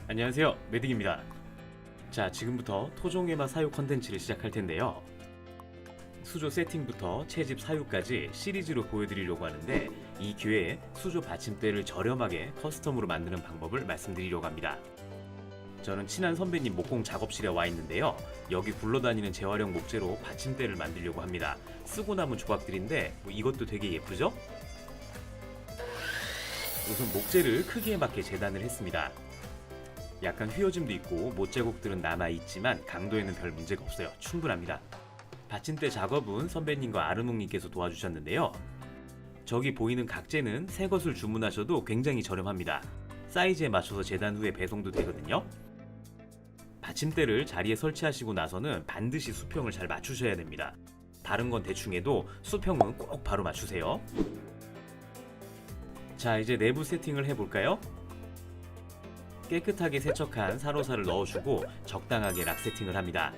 안녕하세요, 메딕입니다. 자, 지금부터 토종해마 사육 컨텐츠를 시작할 텐데요. 수조 세팅부터 채집 사육까지 시리즈로 보여드리려고 하는데, 이 기회에 수조 받침대를 저렴하게 커스텀으로 만드는 방법을 말씀드리려고 합니다. 저는 친한 선배님 목공 작업실에 와 있는데요. 여기 굴러다니는 재활용 목재로 받침대를 만들려고 합니다. 쓰고 남은 조각들인데 이것도 되게 예쁘죠? 우선 목재를 크기에 맞게 재단을 했습니다. 약간 휘어짐도 있고 못제곡들은 남아있지만 강도에는 별 문제가 없어요. 충분합니다. 받침대 작업은 선배님과 아르몽님께서 도와주셨는데요. 저기 보이는 각재는 새 것을 주문하셔도 굉장히 저렴합니다. 사이즈에 맞춰서 재단 후에 배송도 되거든요. 받침대를 자리에 설치하시고 나서는 반드시 수평을 잘 맞추셔야 됩니다. 다른 건 대충 해도 수평은 꼭 바로 맞추세요. 자, 이제 내부 세팅을 해볼까요? 깨끗하게 세척한 사로사를 넣어주고 적당하게 락 세팅을 합니다.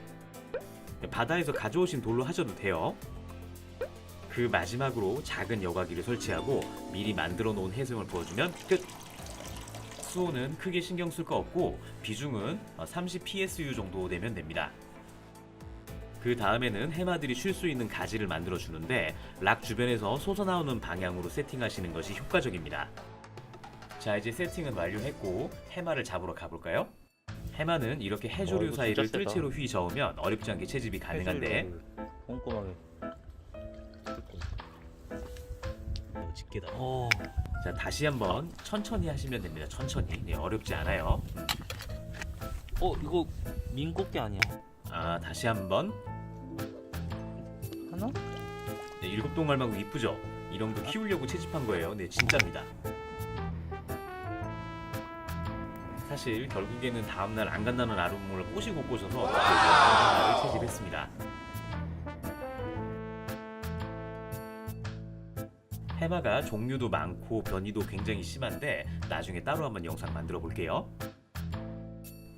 바다에서 가져오신 돌로 하셔도 돼요. 그 마지막으로 작은 여과기를 설치하고 미리 만들어 놓은 해수용을 부어주면 끝! 수온은 크게 신경 쓸 거 없고 비중은 30psu 정도 되면 됩니다. 그 다음에는 해마들이 쉴 수 있는 가지를 만들어 주는데 락 주변에서 솟아나오는 방향으로 세팅하시는 것이 효과적입니다. 자, 이제 세팅은 완료했고 해마를 잡으러 가볼까요? 해마는 이렇게 해조류 이거 사이를 진짜 세다. 뜰채로 휘 저으면 어렵지 않게 채집이 가능한데, 꼼꼼하게. 이거 집게다. 자, 다시 한번 천천히 하시면 됩니다. 천천히. 네, 어렵지 않아요. 이거 민꽃게 아니야? 아, 다시 한번. 하나? 네, 일곱동갈망구 이쁘죠? 이런 거 키우려고 채집한 거예요. 네, 진짜입니다. 사실 결국에는 다음날 안 간다는 아르몽을 꼬시고 꼬셔서 를 채집했습니다. 해마가 종류도 많고 변이도 굉장히 심한데 나중에 따로 한번 영상 만들어 볼게요.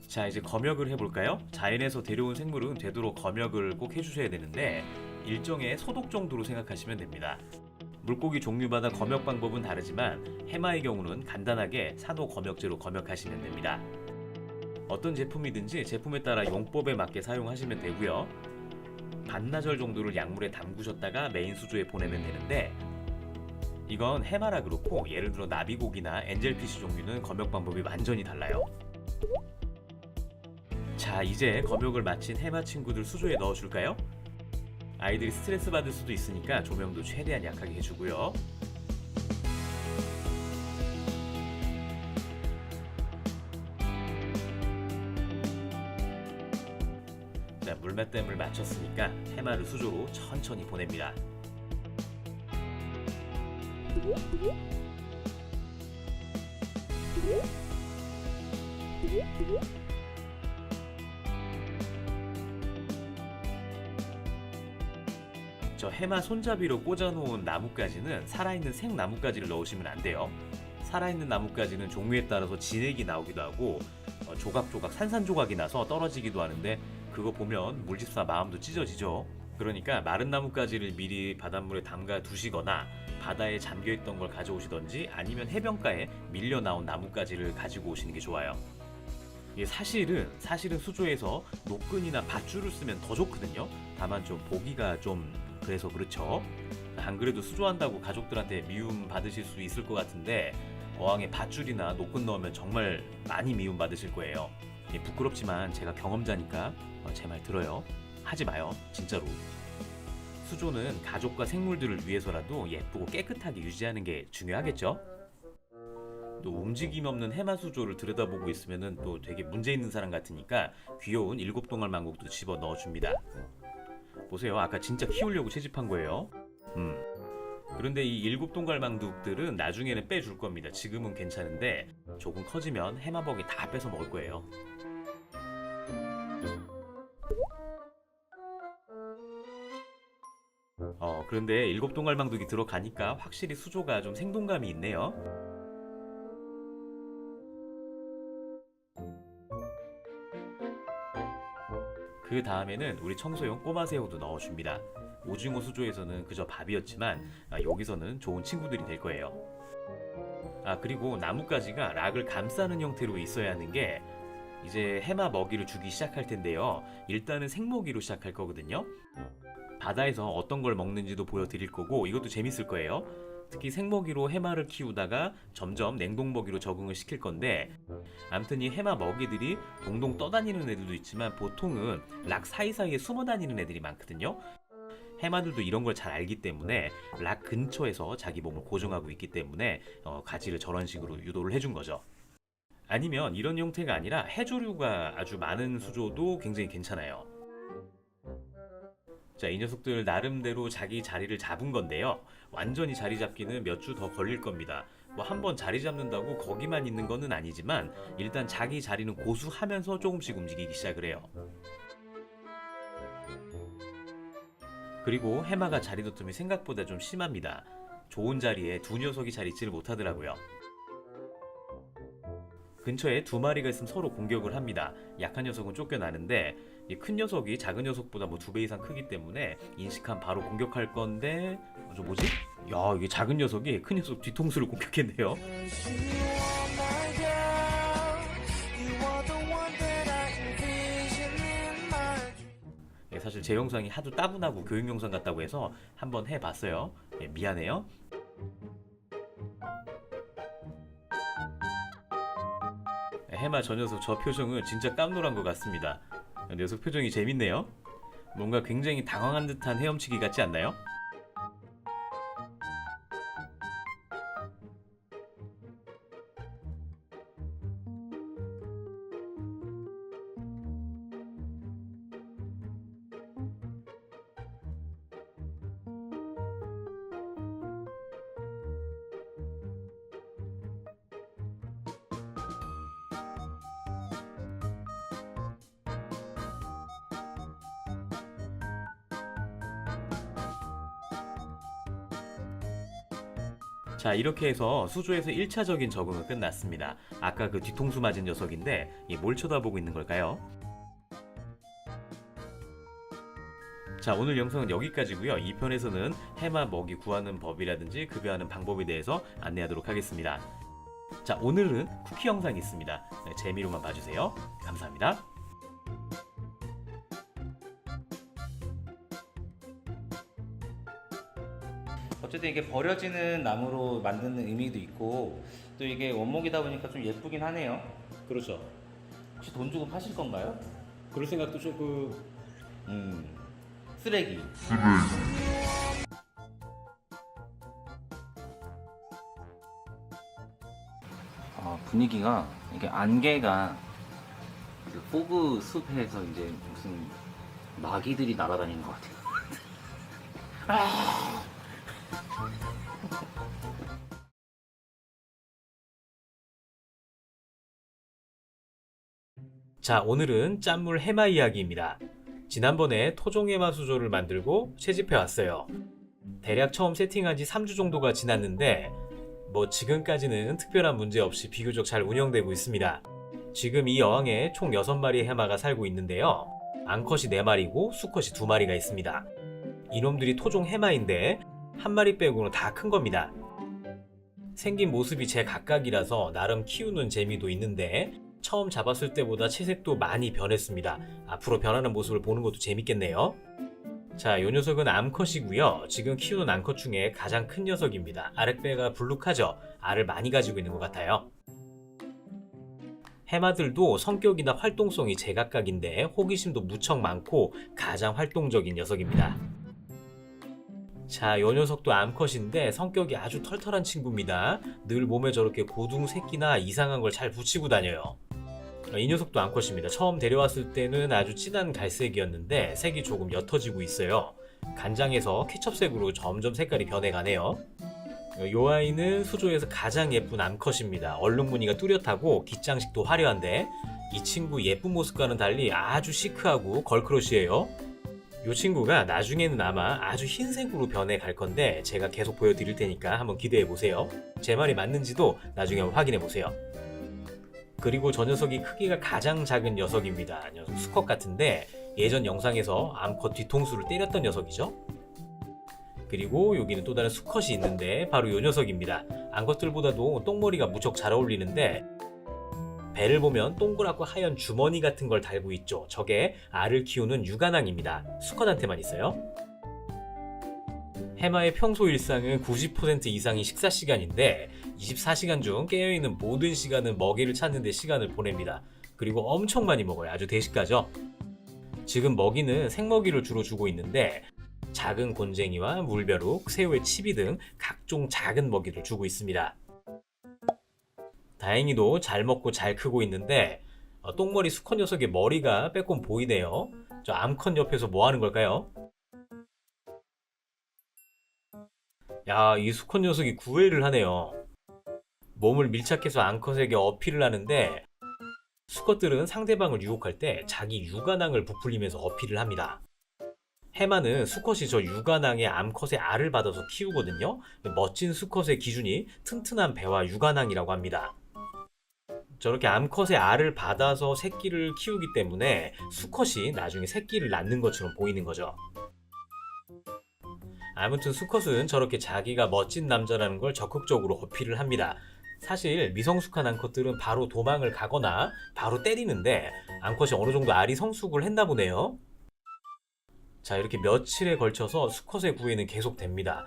자, 이제 검역을 해볼까요? 자연에서 데려온 생물은 되도록 검역을 꼭 해주셔야 되는데 일종의 소독 정도로 생각하시면 됩니다. 물고기 종류마다 검역 방법은 다르지만 해마의 경우는 간단하게 산호 검역제로 검역하시면 됩니다. 어떤 제품이든지 제품에 따라 용법에 맞게 사용하시면 되고요. 반나절 정도를 약물에 담그셨다가 메인 수조에 보내면 되는데, 이건 해마라 그렇고 예를 들어 나비고기나 엔젤피쉬 종류는 검역 방법이 완전히 달라요. 자, 이제 검역을 마친 해마 친구들 수조에 넣어줄까요? 아이들이 스트레스 받을 수도 있으니까 조명도 최대한 약하게 해주고요. 자, 물맛댐을 마쳤으니까 해마를 수조로 천천히 보냅니다. 저 해마 손잡이로 꽂아놓은 나뭇가지는 살아있는 생나뭇가지를 넣으시면 안 돼요. 살아있는 나뭇가지는 종류에 따라서 진액이 나오기도 하고 조각조각 산산조각이 나서 떨어지기도 하는데 그거 보면 물집사 마음도 찢어지죠. 그러니까 마른 나뭇가지를 미리 바닷물에 담가 두시거나 바다에 잠겨있던 걸 가져오시던지 아니면 해변가에 밀려 나온 나뭇가지를 가지고 오시는 게 좋아요. 이게 사실은 수조에서 노끈이나 밧줄을 쓰면 더 좋거든요. 다만 좀 보기가 좀 그래서 그렇죠. 안 그래도 수조한다고 가족들한테 미움 받으실 수 있을 것 같은데 어항에 밧줄이나 노끈 넣으면 정말 많이 미움 받으실 거예요. 부끄럽지만 제가 경험자니까 제 말 들어요. 하지 마요, 진짜로. 수조는 가족과 생물들을 위해서라도 예쁘고 깨끗하게 유지하는 게 중요하겠죠? 또 움직임 없는 해마 수조를 들여다보고 있으면 또 되게 문제 있는 사람 같으니까 귀여운 일곱동알 망국도 집어 넣어줍니다. 보세요, 아까 진짜 키우려고 채집한 거예요. 그런데 이 일곱동갈망둑들은 나중에는 빼줄 겁니다. 지금은 괜찮은데 조금 커지면 해마벅이 다 뺏어 먹을 거예요. 그런데 일곱동갈망둑이 들어가니까 확실히 수조가 좀 생동감이 있네요. 그 다음에는 우리 청소용 꼬마새우도 넣어줍니다. 오징어 수조에서는 그저 밥이었지만 여기서는 좋은 친구들이 될 거예요. 그리고 나뭇가지가 락을 감싸는 형태로 있어야 하는 게 이제 해마 먹이를 주기 시작할 텐데요. 일단은 생먹이로 시작할 거거든요. 바다에서 어떤 걸 먹는지도 보여드릴 거고 이것도 재밌을 거예요. 특히 생먹이로 해마를 키우다가 점점 냉동먹이로 적응을 시킬 건데, 아무튼 이 해마 먹이들이 동동 떠다니는 애들도 있지만 보통은 락 사이사이에 숨어 다니는 애들이 많거든요. 해마들도 이런 걸 잘 알기 때문에 락 근처에서 자기 몸을 고정하고 있기 때문에 가지를 저런 식으로 유도를 해준 거죠. 아니면 이런 형태가 아니라 해조류가 아주 많은 수조도 굉장히 괜찮아요. 자, 이 녀석들 나름대로 자기 자리를 잡은 건데요. 완전히 자리 잡기는 몇 주 더 걸릴 겁니다. 뭐 한번 자리 잡는다고 거기만 있는 거는 아니지만 일단 자기 자리는 고수하면서 조금씩 움직이기 시작을 해요. 그리고 해마가 자리 다툼이 생각보다 좀 심합니다. 좋은 자리에 두 녀석이 잘 있지를 못하더라고요. 근처에 두 마리가 있으면 서로 공격을 합니다. 약한 녀석은 쫓겨나는데 이 큰 녀석이 작은 녀석보다 뭐 2배 이상 크기 때문에 인식하면 바로 공격할 건데, 저 뭐지? 야, 이게 작은 녀석이 큰 녀석 뒤통수를 공격했네요. 사실 제 영상이 하도 따분하고 교육 영상 같다고 해서 한번 해봤어요. 미안해요. 해마 저 녀석 저 표정은 진짜 깜놀한 것 같습니다. 녀석 표정이 재밌네요. 뭔가 굉장히 당황한 듯한 헤엄치기 같지 않나요? 자, 이렇게 해서 수조에서 1차적인 적응은 끝났습니다. 아까 그 뒤통수 맞은 녀석인데 뭘 쳐다보고 있는 걸까요? 자, 오늘 영상은 여기까지고요. 2편에서는 해마 먹이 구하는 법이라든지 급여하는 방법에 대해서 안내하도록 하겠습니다. 자, 오늘은 쿠키 영상이 있습니다. 재미로만 봐주세요. 감사합니다. 어쨌든 이게 버려지는 나무로 만드는 의미도 있고 또 이게 원목이다 보니까 좀 예쁘긴 하네요. 그렇죠. 혹시 돈 주고 파실 건가요? 그럴 생각도 조금. 쓰레기. 분위기가 이게 안개가 그 포그 숲에서 이제 무슨 마귀들이 날아다니는 것 같아요. 자, 오늘은 짠물 해마 이야기입니다. 지난번에 토종 해마 수조를 만들고 채집해 왔어요. 대략 처음 세팅한 지 3주 정도가 지났는데 뭐 지금까지는 특별한 문제 없이 비교적 잘 운영되고 있습니다. 지금 이 어항에 총 6마리의 해마가 살고 있는데요. 암컷이 4마리고 수컷이 2마리가 있습니다. 이놈들이 토종 해마인데 한 마리 빼고는 다 큰 겁니다. 생긴 모습이 제 각각이라서 나름 키우는 재미도 있는데 처음 잡았을 때보다 채색도 많이 변했습니다. 앞으로 변하는 모습을 보는 것도 재밌겠네요. 자, 요 녀석은 암컷이고요. 지금 키우는 암컷 중에 가장 큰 녀석입니다. 아랫배가 불룩하죠? 알을 많이 가지고 있는 것 같아요. 해마들도 성격이나 활동성이 제각각인데 호기심도 무척 많고 가장 활동적인 녀석입니다. 자, 요 녀석도 암컷인데 성격이 아주 털털한 친구입니다. 늘 몸에 저렇게 고둥 새끼나 이상한 걸 잘 붙이고 다녀요. 이 녀석도 암컷입니다. 처음 데려왔을 때는 아주 진한 갈색이었는데 색이 조금 옅어지고 있어요. 간장에서 케첩색으로 점점 색깔이 변해가네요. 요 아이는 수조에서 가장 예쁜 암컷입니다. 얼룩 무늬가 뚜렷하고 깃장식도 화려한데 이 친구 예쁜 모습과는 달리 아주 시크하고 걸크러쉬예요. 이 친구가 나중에는 아마 아주 흰색으로 변해갈 건데 제가 계속 보여드릴 테니까 한번 기대해보세요. 제 말이 맞는지도 나중에 한번 확인해보세요. 그리고 저 녀석이 크기가 가장 작은 녀석입니다. 녀석 수컷 같은데 예전 영상에서 암컷 뒤통수를 때렸던 녀석이죠. 그리고 여기는 또 다른 수컷이 있는데 바로 이 녀석입니다. 암컷들보다도 똥머리가 무척 잘 어울리는데 배를 보면 동그랗고 하얀 주머니 같은 걸 달고 있죠. 저게 알을 키우는 육아낭입니다. 수컷한테만 있어요. 해마의 평소 일상은 90% 이상이 식사 시간인데 24시간 중 깨어있는 모든 시간은 먹이를 찾는 데 시간을 보냅니다. 그리고 엄청 많이 먹어요. 아주 대식가죠. 지금 먹이는 생먹이를 주로 주고 있는데 작은 곤쟁이와 물벼룩, 새우의 치비 등 각종 작은 먹이를 주고 있습니다. 다행히도 잘 먹고 잘 크고 있는데 똥머리 수컷 녀석의 머리가 빼꼼 보이네요. 저 암컷 옆에서 뭐 하는 걸까요? 야, 이 수컷 녀석이 구애를 하네요. 몸을 밀착해서 암컷에게 어필을 하는데 수컷들은 상대방을 유혹할 때 자기 육아낭을 부풀리면서 어필을 합니다. 해마는 수컷이 저 육아낭의 암컷의 알을 받아서 키우거든요. 멋진 수컷의 기준이 튼튼한 배와 육아낭이라고 합니다. 저렇게 암컷의 알을 받아서 새끼를 키우기 때문에 수컷이 나중에 새끼를 낳는 것처럼 보이는 거죠. 아무튼 수컷은 저렇게 자기가 멋진 남자라는 걸 적극적으로 어필을 합니다. 사실 미성숙한 암컷들은 바로 도망을 가거나 바로 때리는데 암컷이 어느 정도 알이 성숙을 했나 보네요. 자, 이렇게 며칠에 걸쳐서 수컷의 구애는 계속됩니다.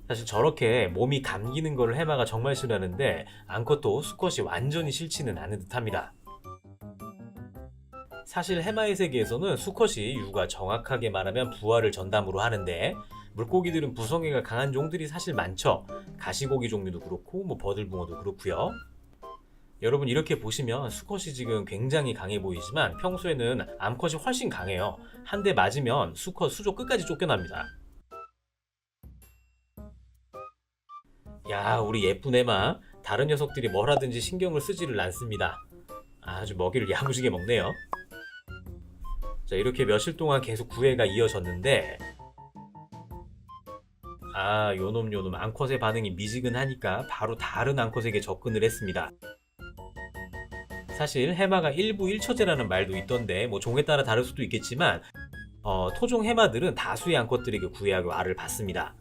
사실 저렇게 몸이 감기는 걸 해마가 정말 싫어하는데 암컷도 수컷이 완전히 싫지는 않은 듯합니다. 사실 해마의 세계에서는 수컷이 육아, 정확하게 말하면 부화를 전담으로 하는데 물고기들은 부성애가 강한 종들이 사실 많죠. 가시고기 종류도 그렇고 버들붕어도 그렇고요. 여러분 이렇게 보시면 수컷이 지금 굉장히 강해 보이지만 평소에는 암컷이 훨씬 강해요. 한 대 맞으면 수컷 수조 끝까지 쫓겨납니다. 야, 우리 예쁜 해마. 다른 녀석들이 뭘 하든지 신경을 쓰지를 않습니다. 아주 먹이를 야무지게 먹네요. 자, 이렇게 며칠 동안 계속 구애가 이어졌는데 요놈 암컷의 반응이 미지근하니까 바로 다른 암컷에게 접근을 했습니다. 사실 해마가 일부 1처제라는 말도 있던데 종에 따라 다를 수도 있겠지만 토종 해마들은 다수의 암컷들에게 구애하고 알을 받습니다.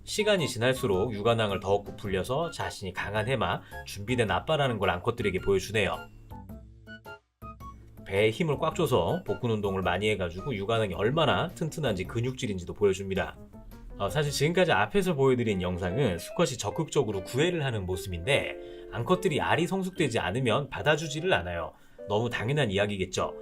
시간이 지날수록 육아낭을 더욱 부풀려서 자신이 강한 해마, 준비된 아빠라는 걸 암컷들에게 보여주네요. 배에 힘을 꽉 줘서 복근 운동을 많이 해가지고 육아낭이 얼마나 튼튼한지 근육질인지도 보여줍니다. 사실 지금까지 앞에서 보여드린 영상은 수컷이 적극적으로 구애를 하는 모습인데 암컷들이 알이 성숙되지 않으면 받아주지를 않아요. 너무 당연한 이야기겠죠.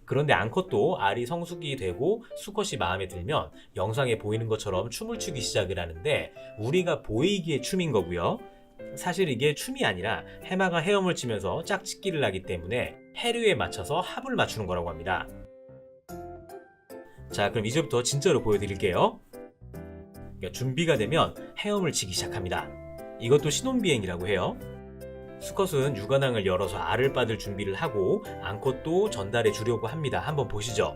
그런데 암컷도 알이 성숙이 되고 수컷이 마음에 들면 영상에 보이는 것처럼 춤을 추기 시작을 하는데 우리가 보이기에 춤인 거고요. 사실 이게 춤이 아니라 해마가 헤엄을 치면서 짝짓기를 하기 때문에 해류에 맞춰서 합을 맞추는 거라고 합니다. 자, 그럼 이제부터 진짜로 보여드릴게요. 준비가 되면 헤엄을 치기 시작합니다. 이것도 신혼비행이라고 해요. 수컷은 육아낭을 열어서 알을 받을 준비를 하고 암컷도 전달해 주려고 합니다. 한번 보시죠.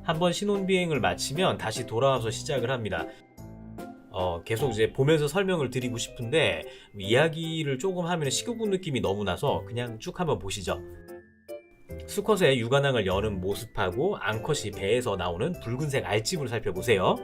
한번 신혼비행을 마치면 다시 돌아와서 시작을 합니다. 계속 이제 보면서 설명을 드리고 싶은데 이야기를 조금 하면 시끄러운 느낌이 너무 나서 그냥 쭉 한번 보시죠. 수컷의 육아낭을 여는 모습하고 암컷이 배에서 나오는 붉은색 알집을 살펴보세요.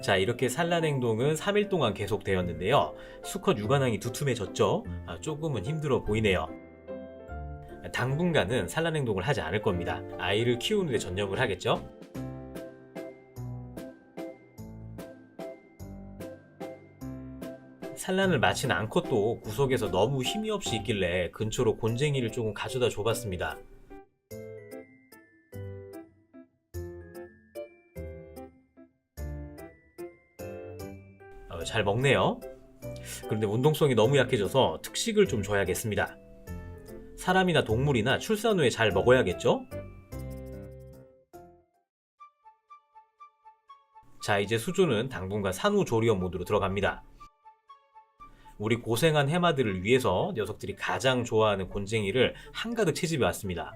자, 이렇게 산란 행동은 3일 동안 계속되었는데요. 수컷 육안항이 두툼해졌죠? 조금은 힘들어 보이네요. 당분간은 산란 행동을 하지 않을 겁니다. 아이를 키우는 데 전념을 하겠죠? 산란을 마친 암컷도 구석에서 너무 힘이 없이 있길래 근처로 곤쟁이를 조금 가져다 줘봤습니다. 잘 먹네요. 그런데 운동성이 너무 약해져서 특식을 좀 줘야겠습니다. 사람이나 동물이나 출산 후에 잘 먹어야겠죠? 자, 이제 수조는 당분간 산후조리원 모드로 들어갑니다. 우리 고생한 해마들을 위해서 녀석들이 가장 좋아하는 곤쟁이를 한가득 채집해 왔습니다.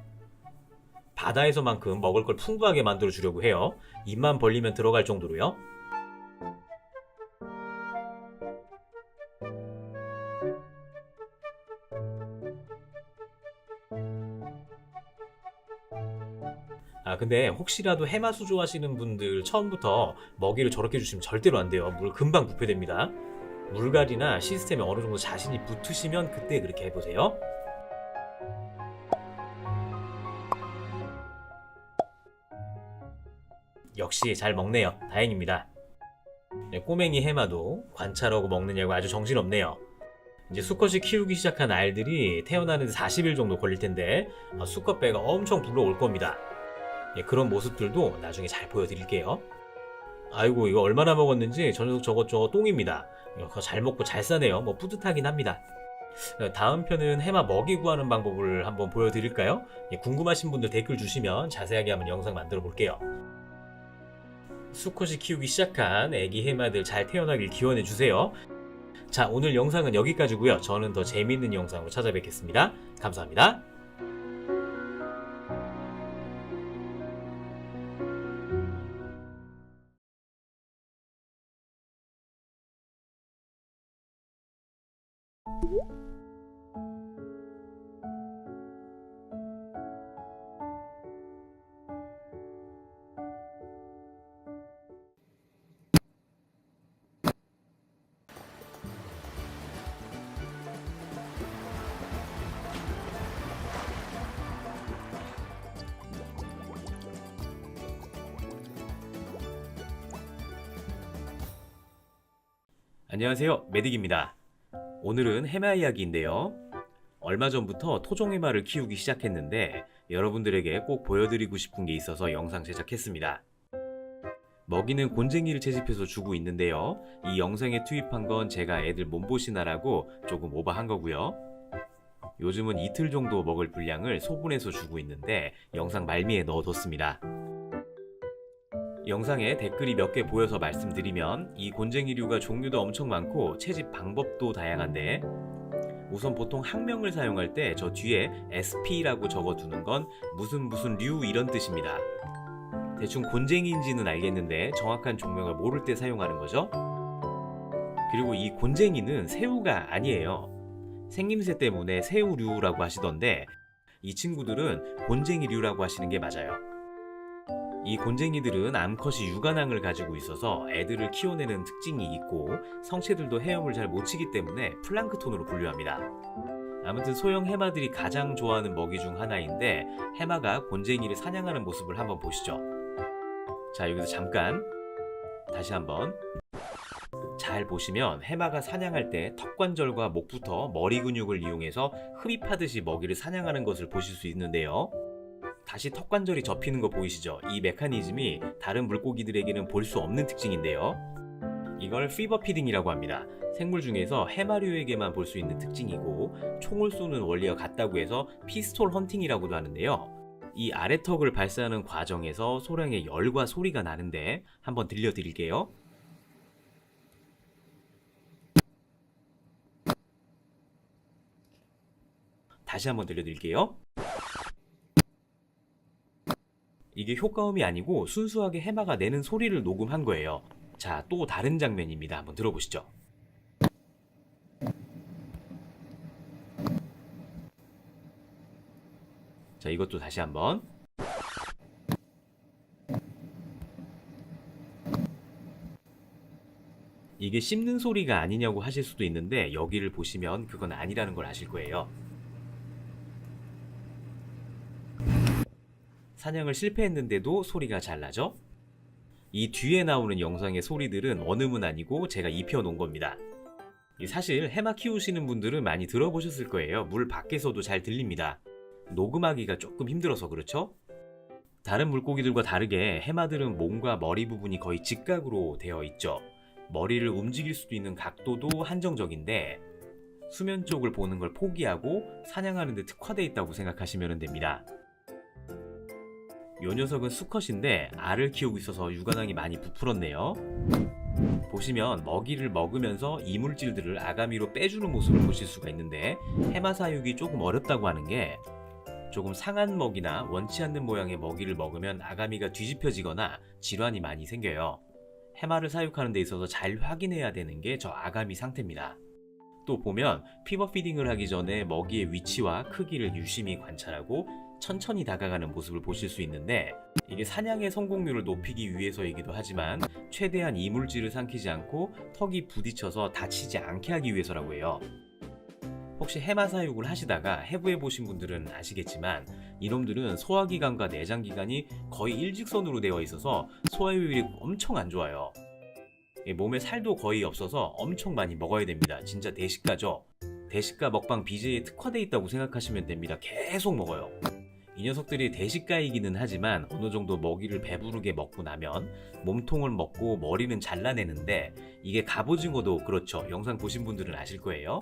바다에서만큼 먹을 걸 풍부하게 만들어 주려고 해요. 입만 벌리면 들어갈 정도로요. 근데 혹시라도 해마수 좋아하시는 분들 처음부터 먹이를 저렇게 주시면 절대로 안 돼요. 물 금방 부패됩니다. 물갈이나 시스템에 어느 정도 자신이 붙으시면 그때 그렇게 해보세요. 역시 잘 먹네요. 다행입니다. 꼬맹이 해마도 관찰하고 먹느냐고 아주 정신없네요. 이제 수컷이 키우기 시작한 알들이 태어나는 데 40일 정도 걸릴 텐데 수컷 배가 엄청 불러올 겁니다. 그런 모습들도 나중에 잘 보여드릴게요. 아이고, 이거 얼마나 먹었는지 저 녀석 저것 똥입니다. 이거 잘 먹고 잘 싸네요. 뭐 뿌듯하긴 합니다. 다음 편은 해마 먹이 구하는 방법을 한번 보여드릴까요? 궁금하신 분들 댓글 주시면 자세하게 한번 영상 만들어 볼게요. 수컷이 키우기 시작한 애기 해마들 잘 태어나길 기원해 주세요. 자, 오늘 영상은 여기까지고요. 저는 더 재미있는 영상으로 찾아뵙겠습니다. 감사합니다. 안녕하세요, 메딕입니다. 오늘은 해마 이야기인데요. 얼마 전부터 토종 해마를 키우기 시작했는데 여러분들에게 꼭 보여드리고 싶은 게 있어서 영상 제작했습니다. 먹이는 곤쟁이를 채집해서 주고 있는데요. 이 영상에 투입한 건 제가 애들 몸보신하라고 조금 오버한 거고요. 요즘은 이틀 정도 먹을 분량을 소분해서 주고 있는데 영상 말미에 넣어뒀습니다. 영상에 댓글이 몇 개 보여서 말씀드리면 이 곤쟁이류가 종류도 엄청 많고 채집 방법도 다양한데 우선 보통 학명을 사용할 때 저 뒤에 SP라고 적어두는 건 무슨 류 이런 뜻입니다. 대충 곤쟁이인지는 알겠는데 정확한 종명을 모를 때 사용하는 거죠. 그리고 이 곤쟁이는 새우가 아니에요. 생김새 때문에 새우류라고 하시던데 이 친구들은 곤쟁이류라고 하시는 게 맞아요. 이 곤쟁이들은 암컷이 육안항을 가지고 있어서 애들을 키워내는 특징이 있고 성체들도 헤엄을 잘 못 치기 때문에 플랑크톤으로 분류합니다. 아무튼 소형 해마들이 가장 좋아하는 먹이 중 하나인데 해마가 곤쟁이를 사냥하는 모습을 한번 보시죠. 자, 여기서 잠깐 다시 한번 잘 보시면 해마가 사냥할 때 턱관절과 목부터 머리 근육을 이용해서 흡입하듯이 먹이를 사냥하는 것을 보실 수 있는데요. 다시 턱관절이 접히는 거 보이시죠? 이 메커니즘이 다른 물고기들에게는 볼 수 없는 특징인데요. 이걸 피버 피딩이라고 합니다. 생물 중에서 해마류에게만 볼 수 있는 특징이고 총을 쏘는 원리와 같다고 해서 피스톨 헌팅이라고도 하는데요. 이 아래턱을 발사하는 과정에서 소량의 열과 소리가 나는데 한번 들려드릴게요. 다시 한번 들려드릴게요. 이게 효과음이 아니고 순수하게 해마가 내는 소리를 녹음한 거예요. 자, 또 다른 장면입니다. 한번 들어보시죠. 자, 이것도 다시 한번. 이게 씹는 소리가 아니냐고 하실 수도 있는데 여기를 보시면 그건 아니라는 걸 아실 거예요. 사냥을 실패했는데도 소리가 잘 나죠? 이 뒤에 나오는 영상의 소리들은 원음은 아니고 제가 입혀놓은 겁니다. 사실 해마 키우시는 분들은 많이 들어보셨을 거예요. 물 밖에서도 잘 들립니다. 녹음하기가 조금 힘들어서 그렇죠? 다른 물고기들과 다르게 해마들은 몸과 머리 부분이 거의 직각으로 되어 있죠. 머리를 움직일 수도 있는 각도도 한정적인데 수면 쪽을 보는 걸 포기하고 사냥하는 데 특화되어 있다고 생각하시면 됩니다. 요 녀석은 수컷인데 알을 키우고 있어서 육안왕이 많이 부풀었네요. 보시면 먹이를 먹으면서 이물질들을 아가미로 빼주는 모습을 보실 수가 있는데 해마 사육이 조금 어렵다고 하는 게 조금 상한 먹이나 원치 않는 모양의 먹이를 먹으면 아가미가 뒤집혀지거나 질환이 많이 생겨요. 해마를 사육하는 데 있어서 잘 확인해야 되는 게 저 아가미 상태입니다. 또 보면 피버 피딩을 하기 전에 먹이의 위치와 크기를 유심히 관찰하고 천천히 다가가는 모습을 보실 수 있는데 이게 사냥의 성공률을 높이기 위해서이기도 하지만 최대한 이물질을 삼키지 않고 턱이 부딪혀서 다치지 않게 하기 위해서라고 해요. 혹시 해마 사육을 하시다가 해부해 보신 분들은 아시겠지만 이놈들은 소화기관과 내장기관이 거의 일직선으로 되어 있어서 소화효율이 엄청 안 좋아요. 몸에 살도 거의 없어서 엄청 많이 먹어야 됩니다. 진짜 대식가죠. 대식가 먹방 BJ에 특화되어 있다고 생각하시면 됩니다. 계속 먹어요. 이 녀석들이 대식가이기는 하지만 어느 정도 먹이를 배부르게 먹고 나면 몸통을 먹고 머리는 잘라내는데 이게 갑오징어도 그렇죠. 영상 보신 분들은 아실 거예요.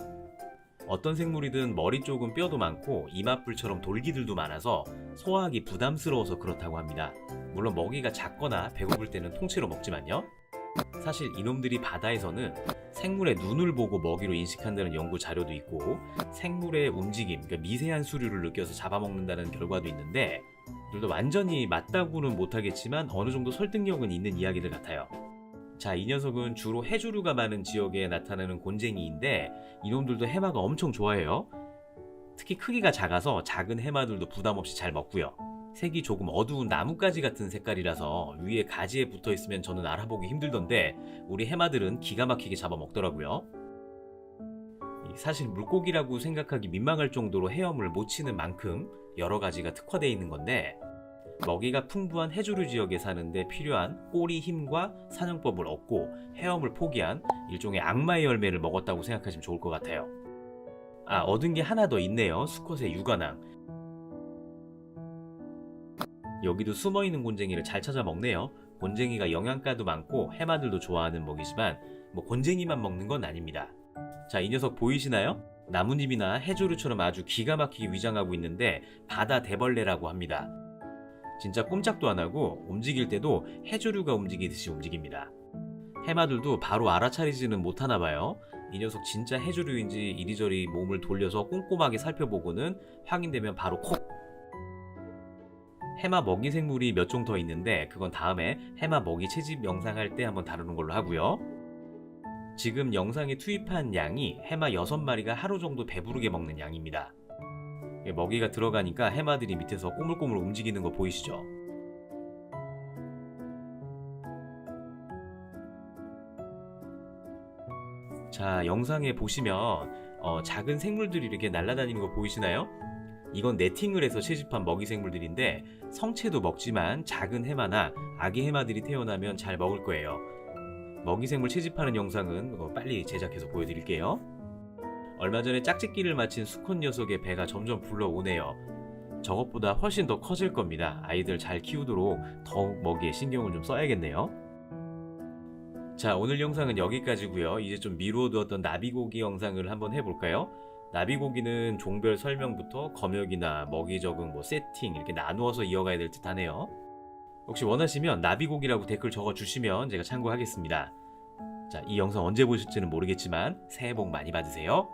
어떤 생물이든 머리 쪽은 뼈도 많고 이마뿔처럼 돌기들도 많아서 소화하기 부담스러워서 그렇다고 합니다. 물론 먹이가 작거나 배고플 때는 통째로 먹지만요. 사실 이놈들이 바다에서는 생물의 눈을 보고 먹이로 인식한다는 연구 자료도 있고 생물의 움직임, 그러니까 미세한 수류를 느껴서 잡아먹는다는 결과도 있는데 둘도 완전히 맞다고는 못하겠지만 어느 정도 설득력은 있는 이야기들 같아요. 자, 이 녀석은 주로 해조류가 많은 지역에 나타나는 곤쟁이인데 이놈들도 해마가 엄청 좋아해요. 특히 크기가 작아서 작은 해마들도 부담없이 잘 먹고요. 색이 조금 어두운 나뭇가지 같은 색깔이라서 위에 가지에 붙어 있으면 저는 알아보기 힘들던데 우리 해마들은 기가 막히게 잡아먹더라고요. 사실 물고기라고 생각하기 민망할 정도로 헤엄을 못 치는 만큼 여러 가지가 특화되어 있는 건데 먹이가 풍부한 해조류 지역에 사는데 필요한 꼬리 힘과 사냥법을 얻고 헤엄을 포기한 일종의 악마의 열매를 먹었다고 생각하시면 좋을 것 같아요. 아, 얻은 게 하나 더 있네요. 수컷의 육안왕. 여기도 숨어있는 곤쟁이를 잘 찾아 먹네요. 곤쟁이가 영양가도 많고 해마들도 좋아하는 먹이지만 곤쟁이만 먹는 건 아닙니다. 자, 이 녀석 보이시나요? 나뭇잎이나 해조류처럼 아주 기가 막히게 위장하고 있는데 바다 대벌레라고 합니다. 진짜 꼼짝도 안 하고 움직일 때도 해조류가 움직이듯이 움직입니다. 해마들도 바로 알아차리지는 못하나 봐요. 이 녀석 진짜 해조류인지 이리저리 몸을 돌려서 꼼꼼하게 살펴보고는 확인되면 바로 콕! 해마 먹이 생물이 몇 종 더 있는데 그건 다음에 해마 먹이 채집 영상 할 때 한번 다루는 걸로 하고요. 지금 영상에 투입한 양이 해마 6마리가 하루 정도 배부르게 먹는 양입니다. 먹이가 들어가니까 해마들이 밑에서 꼬물꼬물 움직이는 거 보이시죠? 자, 영상에 보시면 작은 생물들이 이렇게 날아다니는 거 보이시나요? 이건 네팅을 해서 채집한 먹이 생물들인데 성체도 먹지만 작은 해마나 아기 해마들이 태어나면 잘 먹을 거예요. 먹이 생물 채집하는 영상은 빨리 제작해서 보여드릴게요. 얼마 전에 짝짓기를 마친 수컷 녀석의 배가 점점 불러오네요. 저것보다 훨씬 더 커질 겁니다. 아이들 잘 키우도록 더욱 먹이에 신경을 좀 써야겠네요. 자, 오늘 영상은 여기까지고요. 이제 좀 미루어두었던 나비고기 영상을 한번 해볼까요? 나비고기는 종별 설명부터 검역이나 먹이 적응, 세팅 이렇게 나누어서 이어가야 될 듯 하네요. 혹시 원하시면 나비고기라고 댓글 적어주시면 제가 참고하겠습니다. 자, 이 영상 언제 보실지는 모르겠지만 새해 복 많이 받으세요.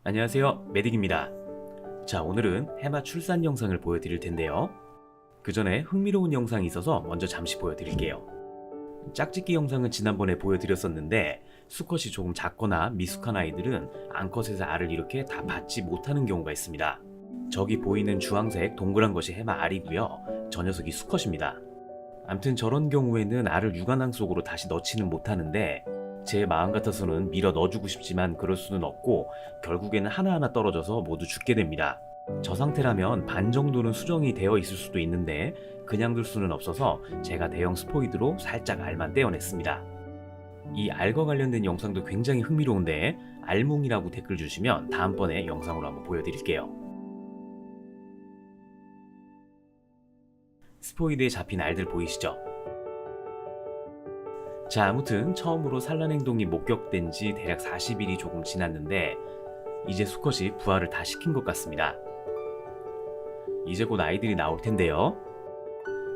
안녕하세요, 메딕입니다. 자, 오늘은 해마 출산 영상을 보여드릴 텐데요. 그 전에 흥미로운 영상이 있어서 먼저 잠시 보여드릴게요. 짝짓기 영상은 지난번에 보여드렸었는데 수컷이 조금 작거나 미숙한 아이들은 암컷에서 알을 이렇게 다 받지 못하는 경우가 있습니다. 저기 보이는 주황색 동그란 것이 해마 알이고요. 저 녀석이 수컷입니다. 암튼 저런 경우에는 알을 유관항 속으로 다시 넣지는 못하는데 제 마음 같아서는 밀어 넣어주고 싶지만 그럴 수는 없고 결국에는 하나하나 떨어져서 모두 죽게 됩니다. 저 상태라면 반 정도는 수정이 되어 있을 수도 있는데 그냥 둘 수는 없어서 제가 대형 스포이드로 살짝 알만 떼어냈습니다. 이 알과 관련된 영상도 굉장히 흥미로운데 알몽이라고 댓글 주시면 다음번에 영상으로 한번 보여드릴게요. 스포이드에 잡힌 알들 보이시죠? 자, 아무튼 처음으로 산란 행동이 목격된 지 대략 40일이 조금 지났는데 이제 수컷이 부화를 다 시킨 것 같습니다. 이제 곧 아이들이 나올 텐데요.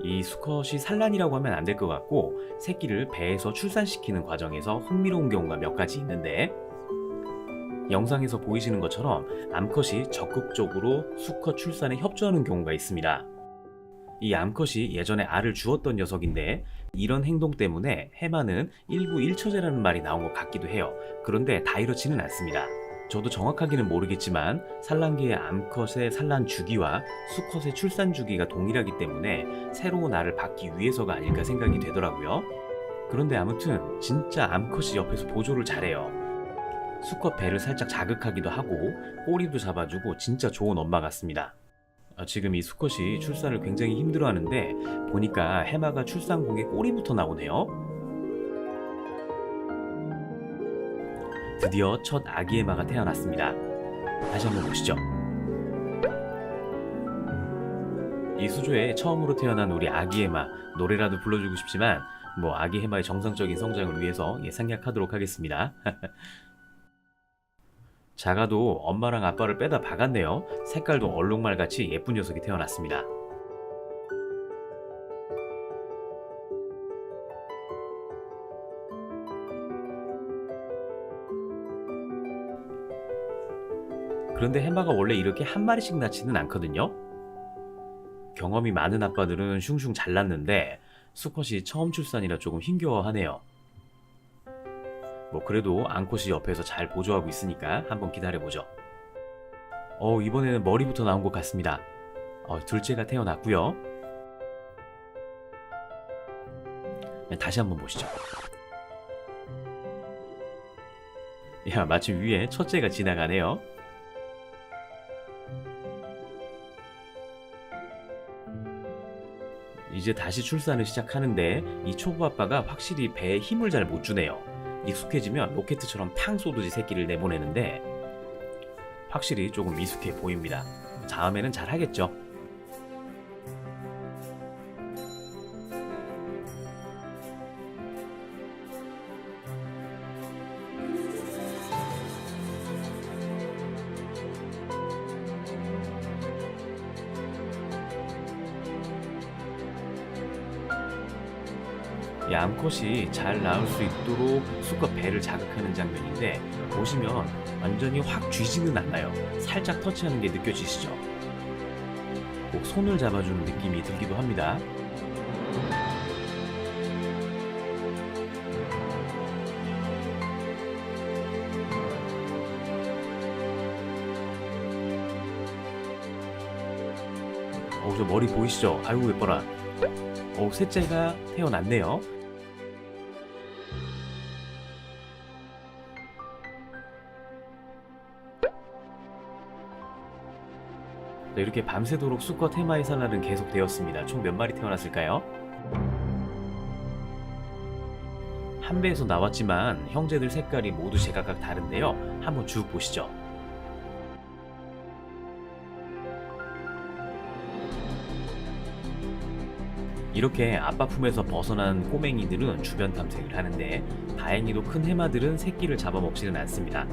이 수컷이 산란이라고 하면 안 될 것 같고 새끼를 배에서 출산시키는 과정에서 흥미로운 경우가 몇 가지 있는데 영상에서 보이시는 것처럼 암컷이 적극적으로 수컷 출산에 협조하는 경우가 있습니다. 이 암컷이 예전에 알을 주었던 녀석인데 이런 행동 때문에 해마는 일부 일처제라는 말이 나온 것 같기도 해요. 그런데 다 이렇지는 않습니다. 저도 정확하게는 모르겠지만 산란기의 암컷의 산란 주기와 수컷의 출산 주기가 동일하기 때문에 새로운 알을 받기 위해서가 아닐까 생각이 되더라고요. 그런데 아무튼 진짜 암컷이 옆에서 보조를 잘해요. 수컷 배를 살짝 자극하기도 하고 꼬리도 잡아주고 진짜 좋은 엄마 같습니다. 지금 이 수컷이 출산을 굉장히 힘들어하는데 보니까 해마가 출산공에 꼬리부터 나오네요. 드디어 첫 아기 해마가 태어났습니다. 다시 한번 보시죠. 이 수조에 처음으로 태어난 우리 아기 해마 노래라도 불러주고 싶지만 뭐 아기 해마의 정상적인 성장을 위해서 생략하도록 하겠습니다. 작아도 엄마랑 아빠를 빼다 박았네요. 색깔도 얼룩말같이 예쁜 녀석이 태어났습니다. 그런데 해마가 원래 이렇게 한 마리씩 낳지는 않거든요. 경험이 많은 아빠들은 슝슝 잘 낳는데 수컷이 처음 출산이라 조금 힘겨워하네요. 뭐 그래도 암컷이 옆에서 잘 보조하고 있으니까 한번 기다려보죠. 이번에는 머리부터 나온 것 같습니다. 둘째가 태어났고요. 다시 한번 보시죠. 야, 마침 위에 첫째가 지나가네요. 이제 다시 출산을 시작하는데 이 초보 아빠가 확실히 배에 힘을 잘 못 주네요. 익숙해지면 로켓처럼 팡 쏘듯이 새끼를 내보내는데 확실히 조금 미숙해 보입니다. 다음에는 잘 하겠죠. 이 암컷이 잘 나올 수 있도록 수컷 배를 자극하는 장면인데 보시면 완전히 확 쥐지는 않나요? 살짝 터치하는 게 느껴지시죠? 꼭 손을 잡아주는 느낌이 들기도 합니다. 저 머리 보이시죠? 아이고 예뻐라. 셋째가 태어났네요. 이렇게 밤새도록 수컷 해마의 산란은 계속되었습니다. 총 몇 마리 태어났을까요? 한 배에서 나왔지만 형제들 색깔이 모두 제각각 다른데요. 한번 쭉 보시죠. 이렇게 아빠 품에서 벗어난 꼬맹이들은 주변 탐색을 하는데 다행히도 큰 해마들은 새끼를 잡아먹지는 않습니다.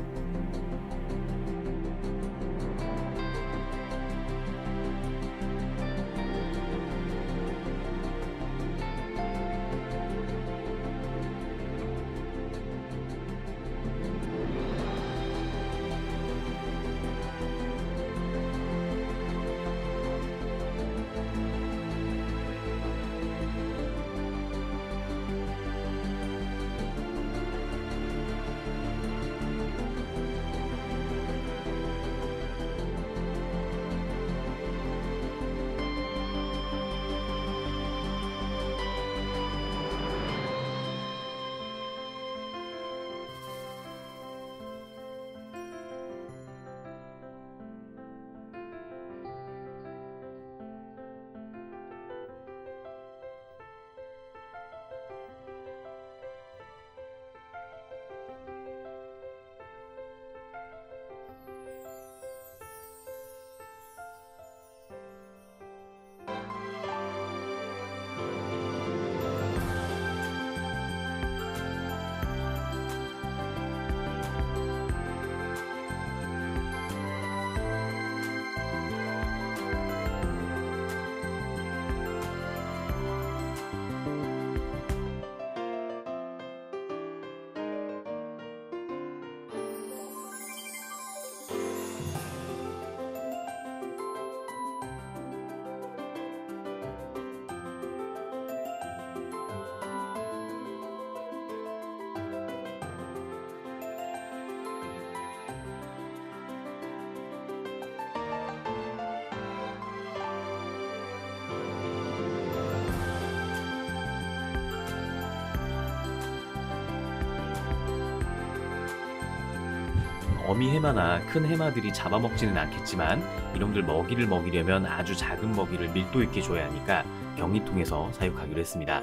어미 해마나 큰 해마들이 잡아먹지는 않겠지만 이놈들 먹이를 먹이려면 아주 작은 먹이를 밀도 있게 줘야 하니까 경리통에서 사육하기로 했습니다.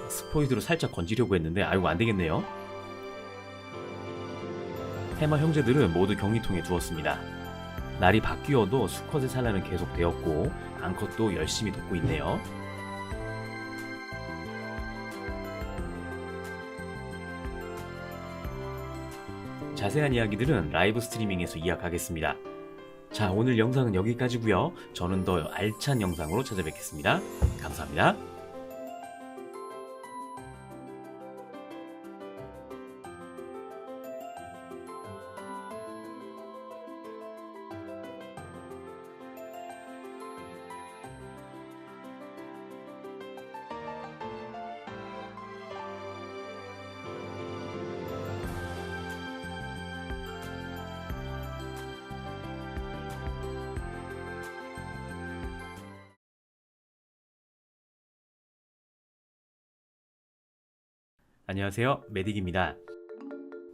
스포이드로 살짝 건지려고 했는데 아이고 안되겠네요. 해마 형제들은 모두 경리통에 두었습니다. 날이 바뀌어도 수컷의 산란은 계속되었고 암컷도 열심히 돕고 있네요. 자세한 이야기들은 라이브 스트리밍에서 이야기하겠습니다. 자, 오늘 영상은 여기까지고요. 저는 더 알찬 영상으로 찾아뵙겠습니다. 감사합니다. 안녕하세요, 메딕입니다.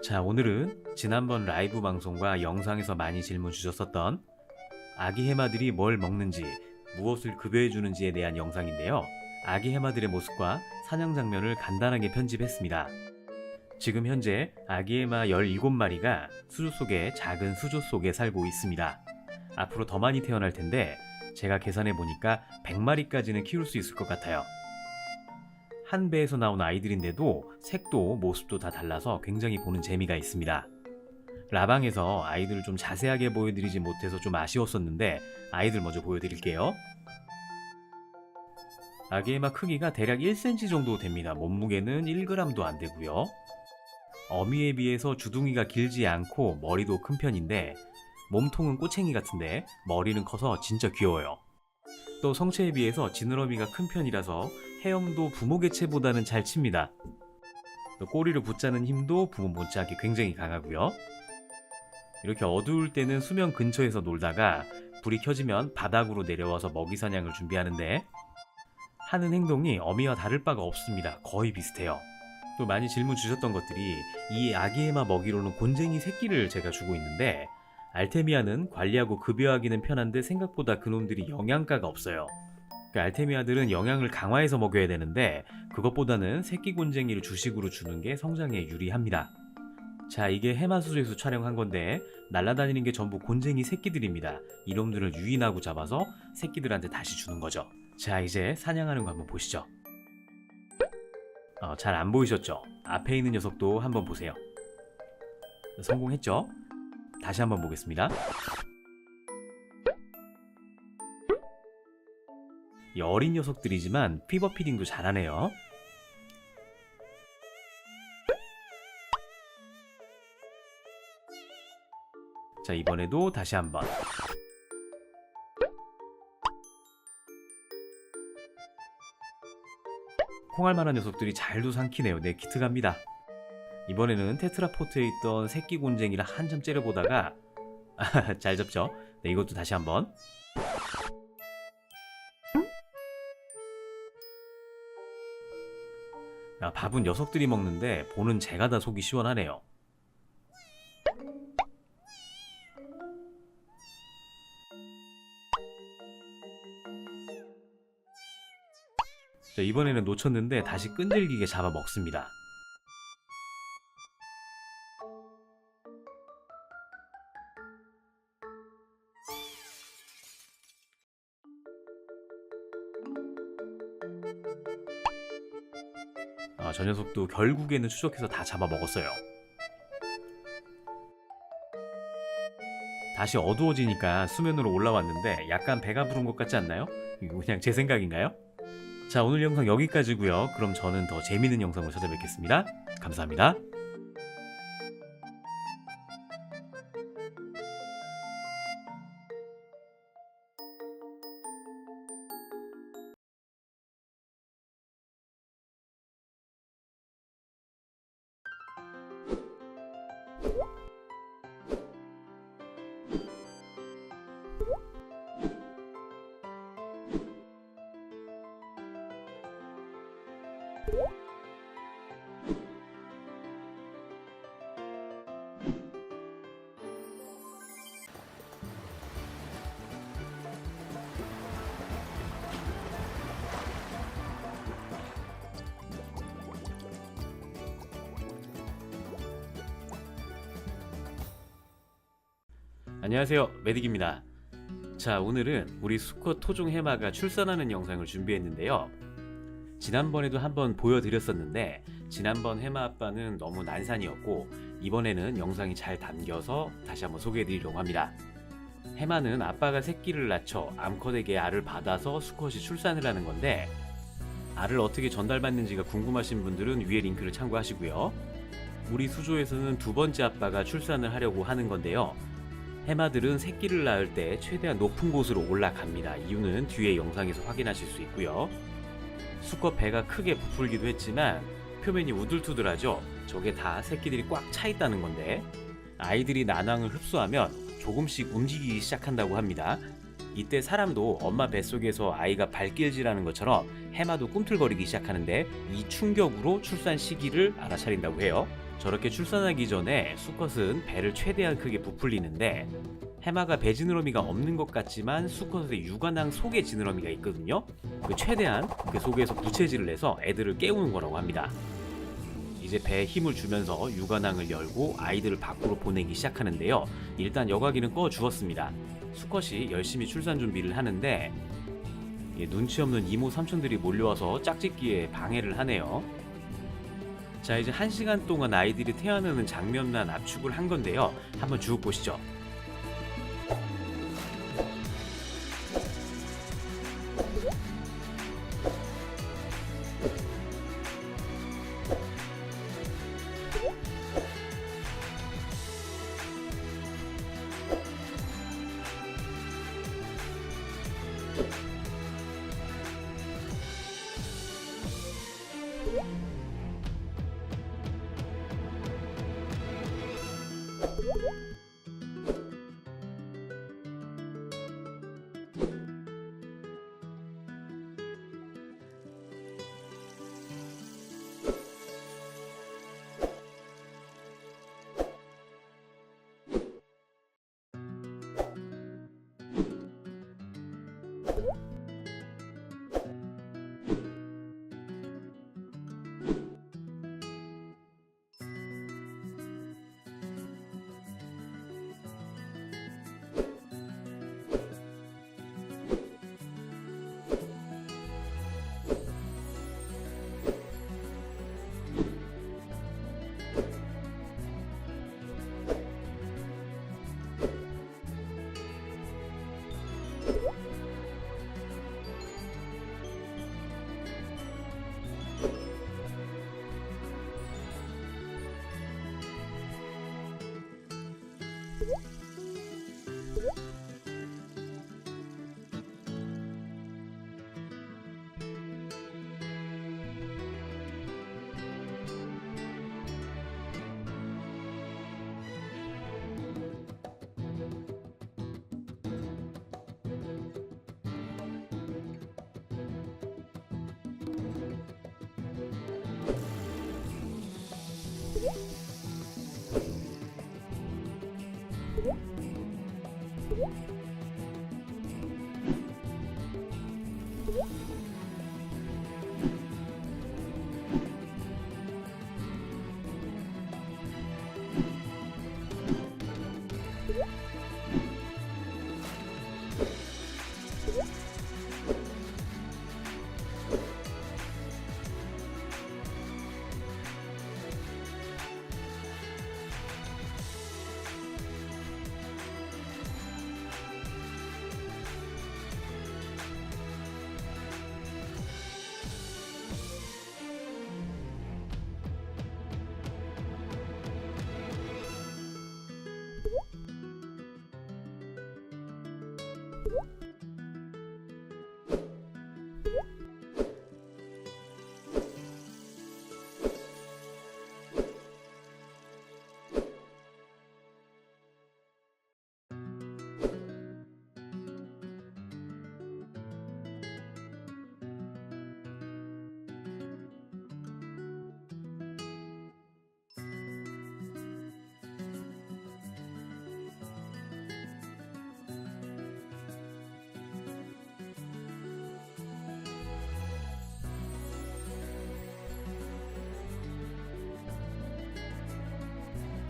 자, 오늘은 지난번 라이브 방송과 영상에서 많이 질문 주셨었던 아기 해마들이 뭘 먹는지, 무엇을 급여해주는지에 대한 영상인데요. 아기 해마들의 모습과 사냥 장면을 간단하게 편집했습니다. 지금 현재 아기 해마 17마리가 수조 속에 작은 수조 속에 살고 있습니다. 앞으로 더 많이 태어날 텐데 제가 계산해 보니까 100마리까지는 키울 수 있을 것 같아요. 한 배에서 나온 아이들인데도 색도 모습도 다 달라서 굉장히 보는 재미가 있습니다. 라방에서 아이들을 좀 자세하게 보여드리지 못해서 좀 아쉬웠었는데 아이들 먼저 보여드릴게요. 아기 해마 크기가 대략 1cm 정도 됩니다. 몸무게는 1g도 안 되고요. 어미에 비해서 주둥이가 길지 않고 머리도 큰 편인데 몸통은 꼬챙이 같은데 머리는 커서 진짜 귀여워요. 또 성체에 비해서 지느러미가 큰 편이라서 헤엄도 부모 개체보다는 잘 칩니다. 또 꼬리를 붙자는 힘도 부모 못지않게 굉장히 강하고요. 이렇게 어두울 때는 수면 근처에서 놀다가 불이 켜지면 바닥으로 내려와서 먹이 사냥을 준비하는데 하는 행동이 어미와 다를 바가 없습니다. 거의 비슷해요. 또 많이 질문 주셨던 것들이 이 아기 해마 먹이로는 곤쟁이 새끼를 제가 주고 있는데 알테미아는 관리하고 급여하기는 편한데 생각보다 그놈들이 영양가가 없어요. 알테미아들은 영양을 강화해서 먹여야 되는데 그것보다는 새끼 곤쟁이를 주식으로 주는 게 성장에 유리합니다. 자, 이게 해마수조에서 촬영한 건데 날아다니는 게 전부 곤쟁이 새끼들입니다. 이놈들을 유인하고 잡아서 새끼들한테 다시 주는 거죠. 자, 이제 사냥하는 거 한번 보시죠. 잘 안 보이셨죠? 앞에 있는 녀석도 한번 보세요. 성공했죠? 다시 한번 보겠습니다. 이 어린 녀석들이지만 피버 피딩도 잘하네요. 자, 이번에도 다시 한번. 콩알 만한 녀석들이 잘도 삼키네요. 네, 키트 갑니다. 이번에는 테트라포트에 있던 새끼 곤쟁이를 한참 째려보다가 잘 잡죠? 네, 이것도 다시 한번. 밥은 녀석들이 먹는데 보는 제가 다 속이 시원하네요. 자, 이번에는 놓쳤는데 다시 끈질기게 잡아 먹습니다. 저 녀석도 결국에는 추적해서 다 잡아먹었어요. 다시 어두워지니까 수면으로 올라왔는데 약간 배가 부른 것 같지 않나요? 이거 그냥 제 생각인가요? 자, 오늘 영상 여기까지고요. 그럼 저는 더 재밌는 영상으로 찾아뵙겠습니다. 감사합니다. 안녕하세요, 메딕입니다. 자, 오늘은 우리 수컷 토종 해마가 출산하는 영상을 준비했는데요. 지난번에도 한번 보여드렸었는데 지난번 해마 아빠는 너무 난산이었고 이번에는 영상이 잘 담겨서 다시 한번 소개해드리려고 합니다. 해마는 아빠가 새끼를 낳죠 암컷에게 알을 받아서 수컷이 출산을 하는 건데, 알을 어떻게 전달받는지가 궁금하신 분들은 위에 링크를 참고하시고요. 우리 수조에서는 두 번째 아빠가 출산을 하려고 하는 건데요. 해마들은 새끼를 낳을 때 최대한 높은 곳으로 올라갑니다. 이유는 뒤에 영상에서 확인하실 수 있고요. 수컷 배가 크게 부풀기도 했지만 표면이 우들투들하죠. 저게 다 새끼들이 꽉 차 있다는 건데, 아이들이 난황을 흡수하면 조금씩 움직이기 시작한다고 합니다. 이때 사람도 엄마 뱃속에서 아이가 발길질하는 것처럼 해마도 꿈틀거리기 시작하는데, 이 충격으로 출산 시기를 알아차린다고 해요. 저렇게 출산하기 전에 수컷은 배를 최대한 크게 부풀리는데, 해마가 배 지느러미가 없는 것 같지만 수컷의 유관낭 속에 지느러미가 있거든요. 최대한 그 속에서 부채질을 해서 애들을 깨우는 거라고 합니다. 이제 배에 힘을 주면서 유관낭을 열고 아이들을 밖으로 보내기 시작하는데요. 일단 여과기는 꺼 주었습니다. 수컷이 열심히 출산 준비를 하는데 눈치 없는 이모 삼촌들이 몰려와서 짝짓기에 방해를 하네요. 자, 이제 1시간 동안 아이들이 태어나는 장면만 압축을 한 건데요. 한번 쭉 보시죠.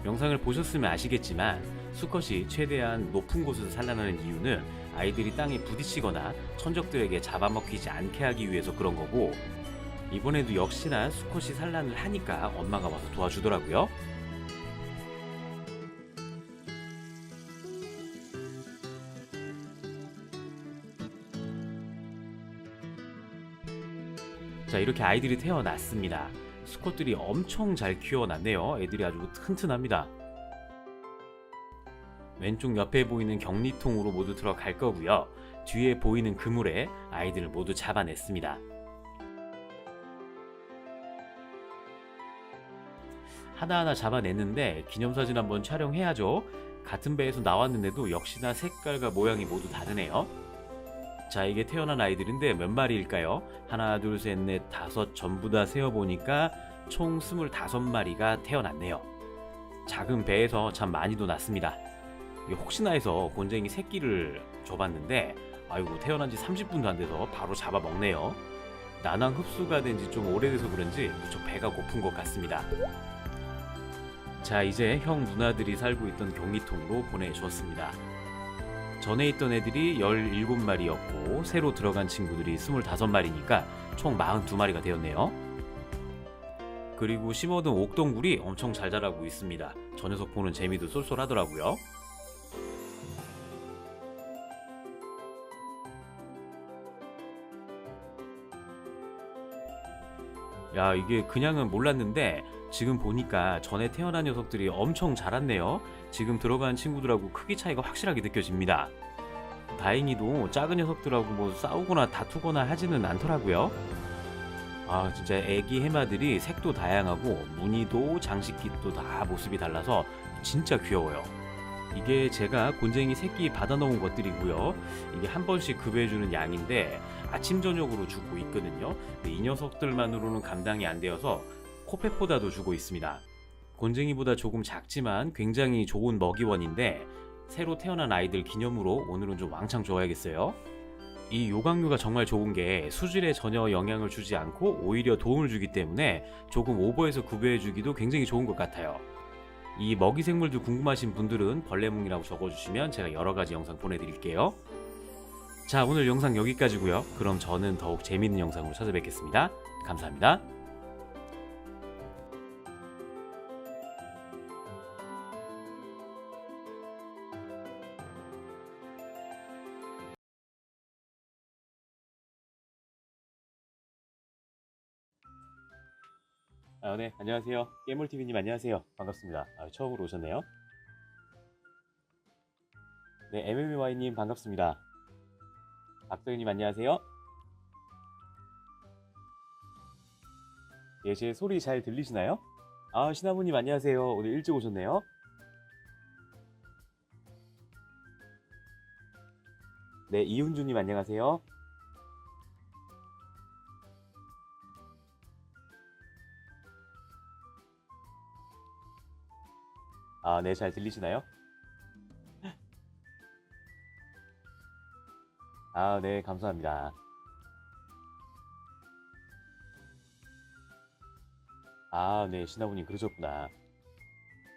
영상을 보셨으면 아시겠지만 수컷이 최대한 높은 곳에서 산란하는 이유는 아이들이 땅에 부딪히거나 천적들에게 잡아먹히지 않게 하기 위해서 그런 거고, 이번에도 역시나 수컷이 산란을 하니까 엄마가 와서 도와주더라고요. 자, 이렇게 아이들이 태어났습니다. 수컷들이 엄청 잘 키워놨네요. 애들이 아주 튼튼합니다. 왼쪽 옆에 보이는 격리통으로 모두 들어갈 거고요. 뒤에 보이는 그물에 아이들을 모두 잡아냈습니다. 하나하나 잡아냈는데 기념사진 한번 촬영해야죠. 같은 배에서 나왔는데도 역시나 색깔과 모양이 모두 다르네요. 자, 이게 태어난 아이들인데 몇 마리일까요? 하나, 둘, 셋, 넷, 다섯 전부 다 세어보니까 총 25마리가 태어났네요. 작은 배에서 참 많이도 났습니다. 혹시나 해서 곤쟁이 새끼를 줘봤는데 아이고, 태어난 지 30분도 안 돼서 바로 잡아먹네요. 난황 흡수가 된 지 좀 오래돼서 그런지 무척 배가 고픈 것 같습니다. 자, 이제 형 누나들이 살고 있던 격리통으로 보내주었습니다. 전에 있던 애들이 17마리였고 새로 들어간 친구들이 25마리니까 총 42마리가 되었네요. 그리고 심어둔 옥동굴이 엄청 잘 자라고 있습니다. 저 녀석 보는 재미도 쏠쏠하더라고요. 야, 이게 그냥은 몰랐는데 지금 보니까 전에 태어난 녀석들이 엄청 자랐네요. 지금 들어간 친구들하고 크기 차이가 확실하게 느껴집니다. 다행히도 작은 녀석들하고 뭐 싸우거나 다투거나 하지는 않더라고요. 아, 진짜 애기 해마들이 색도 다양하고 무늬도 장식깃도 다 모습이 달라서 진짜 귀여워요. 이게 제가 곤쟁이 새끼 받아놓은 것들이고요. 이게 한 번씩 급여해주는 양인데 아침 저녁으로 주고 있거든요. 근데 이 녀석들만으로는 감당이 안 되어서 코펫보다도 주고 있습니다. 곤쟁이보다 조금 작지만 굉장히 좋은 먹이원인데 새로 태어난 아이들 기념으로 오늘은 좀 왕창 줘야겠어요. 이 요강류가 정말 좋은 게 수질에 전혀 영향을 주지 않고 오히려 도움을 주기 때문에 조금 오버해서 구별해주기도 굉장히 좋은 것 같아요. 이 먹이 생물들 궁금하신 분들은 벌레뭉이라고 적어주시면 제가 여러가지 영상 보내드릴게요. 자, 오늘 영상 여기까지고요. 그럼 저는 더욱 재미있는 영상으로 찾아뵙겠습니다. 감사합니다. 네, 안녕하세요. 깨물TV님 안녕하세요. 반갑습니다. 처음으로 오셨네요. 네, MMY님 반갑습니다. 박도희님 안녕하세요. 예, 제 소리 잘 들리시나요? 신하부님 안녕하세요. 오늘 일찍 오셨네요. 네, 이훈주님 안녕하세요. 네, 잘 들리시나요? 네, 감사합니다. 네, 신하부님 그러셨구나.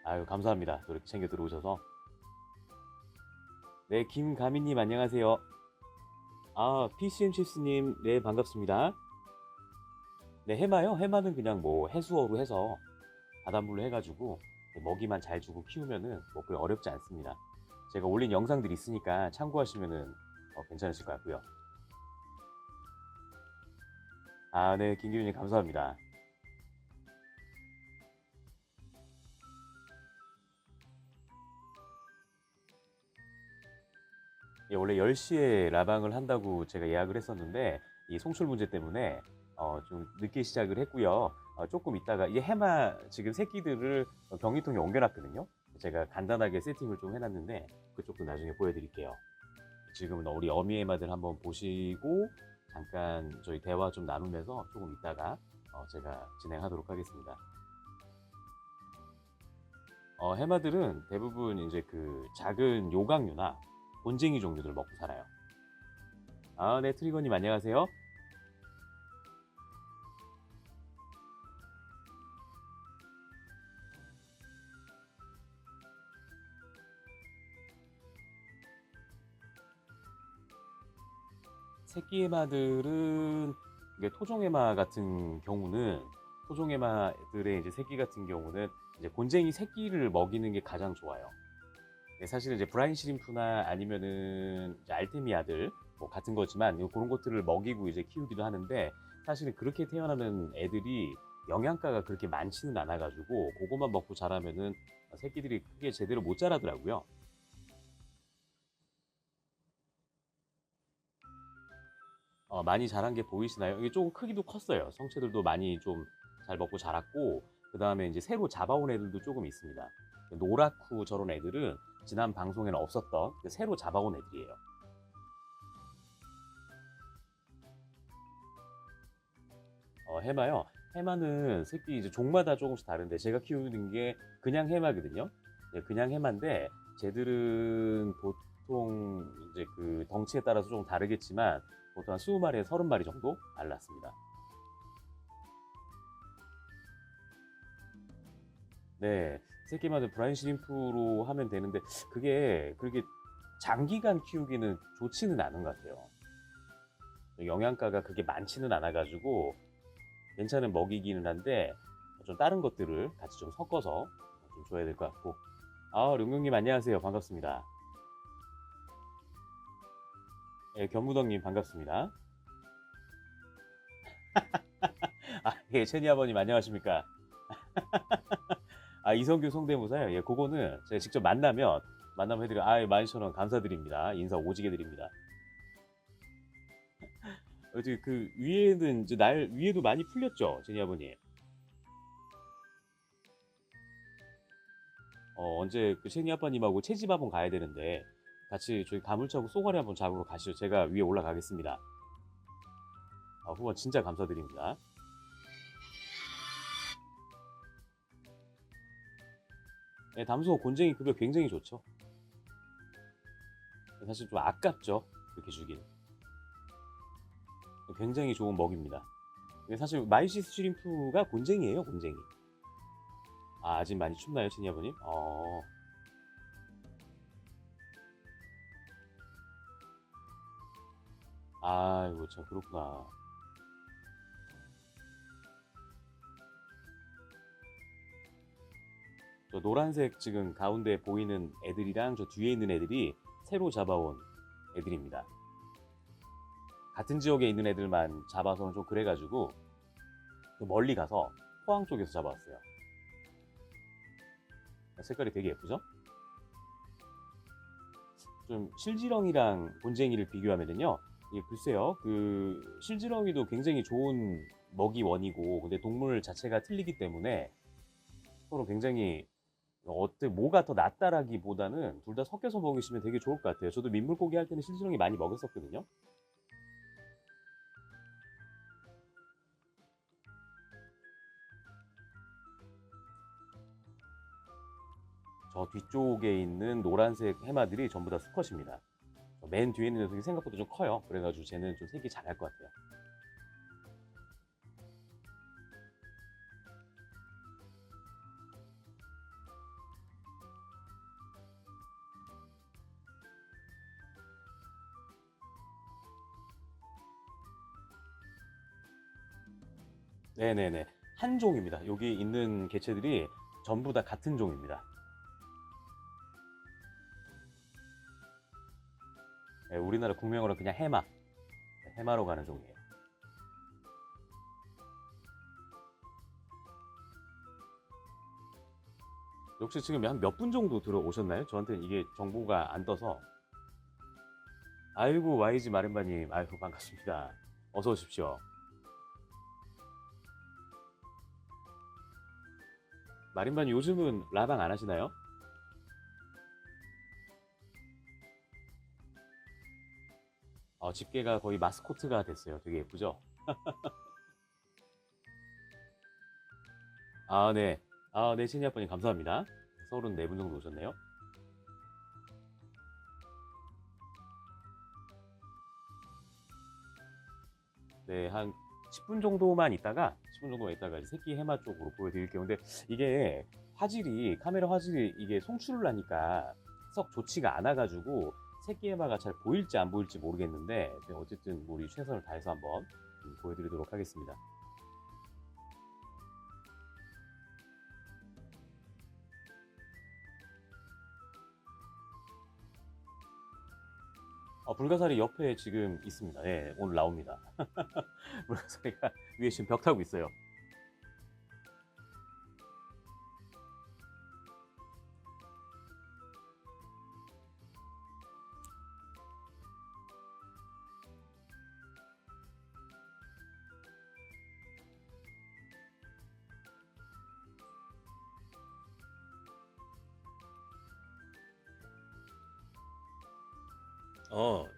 아유, 감사합니다. 또 이렇게 챙겨 들어오셔서. 네, 김가민님 안녕하세요. PCM칩스님, 네, 반갑습니다. 네, 해마요? 해마는 그냥 뭐 해수어로 해서 바닷물로 해가지고 먹이만 잘 주고 키우면은 뭐 그게 어렵지 않습니다. 제가 올린 영상들이 있으니까 참고하시면은 괜찮으실 것 같고요. 네, 김기훈님 감사합니다. 예, 원래 10시에 라방을 한다고 제가 예약을 했었는데 이 송출 문제 때문에 좀 늦게 시작을 했고요. 조금 있다가 이 해마 지금 새끼들을 격리통에 옮겨놨거든요. 제가 간단하게 세팅을 좀 해놨는데 그쪽도 나중에 보여드릴게요. 지금은 우리 어미 해마들 한번 보시고 잠깐 저희 대화 좀 나누면서 조금 있다가 제가 진행하도록 하겠습니다. 해마들은 대부분 이제 그 작은 요강류나 곤쟁이 종류들 먹고 살아요. 네, 트리거님 안녕하세요. 새끼 해마들은 이게 토종 해마 같은 경우는 토종 해마들의 이제 새끼 같은 경우는 이제 곤쟁이 새끼를 먹이는 게 가장 좋아요. 네, 사실은 이제 브라인 시림프나 아니면은 이제 알테미아들 뭐 같은 거지만 그런 것들을 먹이고 이제 키우기도 하는데 사실은 그렇게 태어나는 애들이 영양가가 그렇게 많지는 않아가지고 그것만 먹고 자라면은 새끼들이 크게 제대로 못 자라더라고요. 많이 자란 게 보이시나요? 이게 조금 크기도 컸어요. 성체들도 많이 좀 잘 먹고 자랐고, 그 다음에 이제 새로 잡아온 애들도 조금 있습니다. 노라쿠 저런 애들은 지난 방송에는 없었던 새로 잡아온 애들이에요. 해마요. 해마는 새끼 이제 종마다 조금씩 다른데 제가 키우는 게 그냥 해마거든요. 네, 그냥 해마인데 쟤들은 보통 이제 그 덩치에 따라서 조금 다르겠지만 보통 한 20마리에 30마리 정도 알랐습니다. 네, 새끼마다 브라인 시림프로 하면 되는데 그게 그렇게 장기간 키우기는 좋지는 않은 것 같아요. 영양가가 그렇게 많지는 않아가지고 괜찮은 먹이기는 한데 좀 다른 것들을 같이 좀 섞어서 좀 줘야 될 것 같고. 룡룡님 안녕하세요. 반갑습니다. 예, 견무덕님 반갑습니다. 예, 체니 아버님 안녕하십니까? 이성규 성대모사요? 예, 그거는 제가 직접 만나면 해드려. 12,000원 감사드립니다. 인사 오지게 드립니다. 어떻게 그 위에는 이제 위에도 많이 풀렸죠, 제니 아버님? 언제 그 제니 아빠님하고 채집 한번 가야 되는데 같이 저희 가물차고 쏘가리 한번 잡으러 가시죠. 제가 위에 올라가겠습니다. 후원 진짜 감사드립니다. 네, 담소 곤쟁이 급여 굉장히 좋죠. 사실 좀 아깝죠, 그렇게 주긴. 굉장히 좋은 먹입니다. 사실 마이시스 슈림프가 곤쟁이에요, 곤쟁이. 아직 많이 춥나요, 친이 아버님? 아이고 참 그렇구나. 저 노란색 지금 가운데 보이는 애들이랑 저 뒤에 있는 애들이 새로 잡아온 애들입니다. 같은 지역에 있는 애들만 잡아서는 좀 그래가지고 멀리 가서 포항 쪽에서 잡아왔어요. 색깔이 되게 예쁘죠? 좀 실지렁이랑 곤쟁이를 비교하면요, 이게 글쎄요, 그 실지렁이도 굉장히 좋은 먹이원이고, 근데 동물 자체가 틀리기 때문에 서로 굉장히 뭐가 더 낫다라기보다는 둘 다 섞여서 먹이시면 되게 좋을 것 같아요. 저도 민물고기 할 때는 실지렁이 많이 먹였었거든요. 저 뒤쪽에 있는 노란색 해마들이 전부 다 수컷입니다. 맨 뒤에 있는 녀석이 생각보다 좀 커요. 그래가지고 쟤는 좀 색이 잘할 것 같아요. 네네네. 한 종입니다. 여기 있는 개체들이 전부 다 같은 종입니다. 네, 우리나라 국명으로 그냥 해마. 네, 해마로 가는 종이에요. 역시 지금 한 몇 분 정도 들어오셨나요? 저한테는 이게 정보가 안 떠서. 아이고, YG 마른바님, 아이고, 반갑습니다. 어서 오십시오. 마린바님 요즘은 라방 안 하시나요? 집게가 거의 마스코트가 됐어요. 되게 예쁘죠? 네. 네, 신이 아빠님 감사합니다. 34분 정도 오셨네요. 네, 한 10분 정도만 있다가 이제 새끼 해마 쪽으로 보여드릴게요. 근데 이게 카메라 화질이 이게 송출을 하니까 썩 좋지가 않아가지고 새끼 해마가 잘 보일지 안 보일지 모르겠는데 어쨌든 우리 최선을 다해서 한번 보여드리도록 하겠습니다. 불가사리 옆에 지금 있습니다. 예, 오늘 나옵니다. 불가사리가 위에 지금 벽 타고 있어요.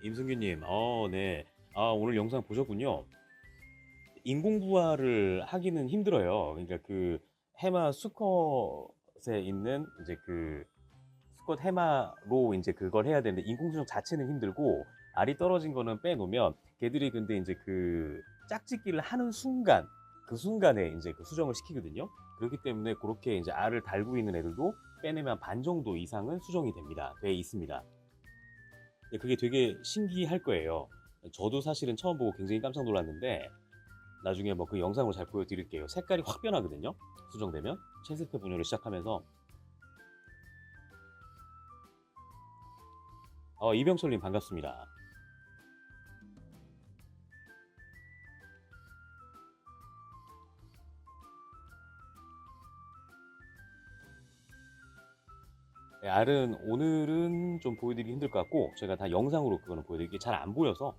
임승규님, 네. 오늘 영상 보셨군요. 인공부화를 하기는 힘들어요. 그러니까 그 해마 수컷에 있는 이제 그 수컷 해마로 이제 그걸 해야 되는데 인공수정 자체는 힘들고 알이 떨어진 거는 빼놓으면 걔들이 근데 이제 그 짝짓기를 하는 순간 그 순간에 이제 그 수정을 시키거든요. 그렇기 때문에 그렇게 이제 알을 달고 있는 애들도 빼내면 반 정도 이상은 수정이 됩니다. 돼 있습니다. 그게 되게 신기할 거예요. 저도 사실은 처음 보고 굉장히 깜짝 놀랐는데 나중에 뭐 그 영상으로 잘 보여드릴게요. 색깔이 확 변하거든요. 수정되면 채색태 분열을 시작하면서 이병철님 반갑습니다. 네, 알은 오늘은 좀 보여드리기 힘들 것 같고 제가 다 영상으로 그거는 보여드리기 잘 안 보여서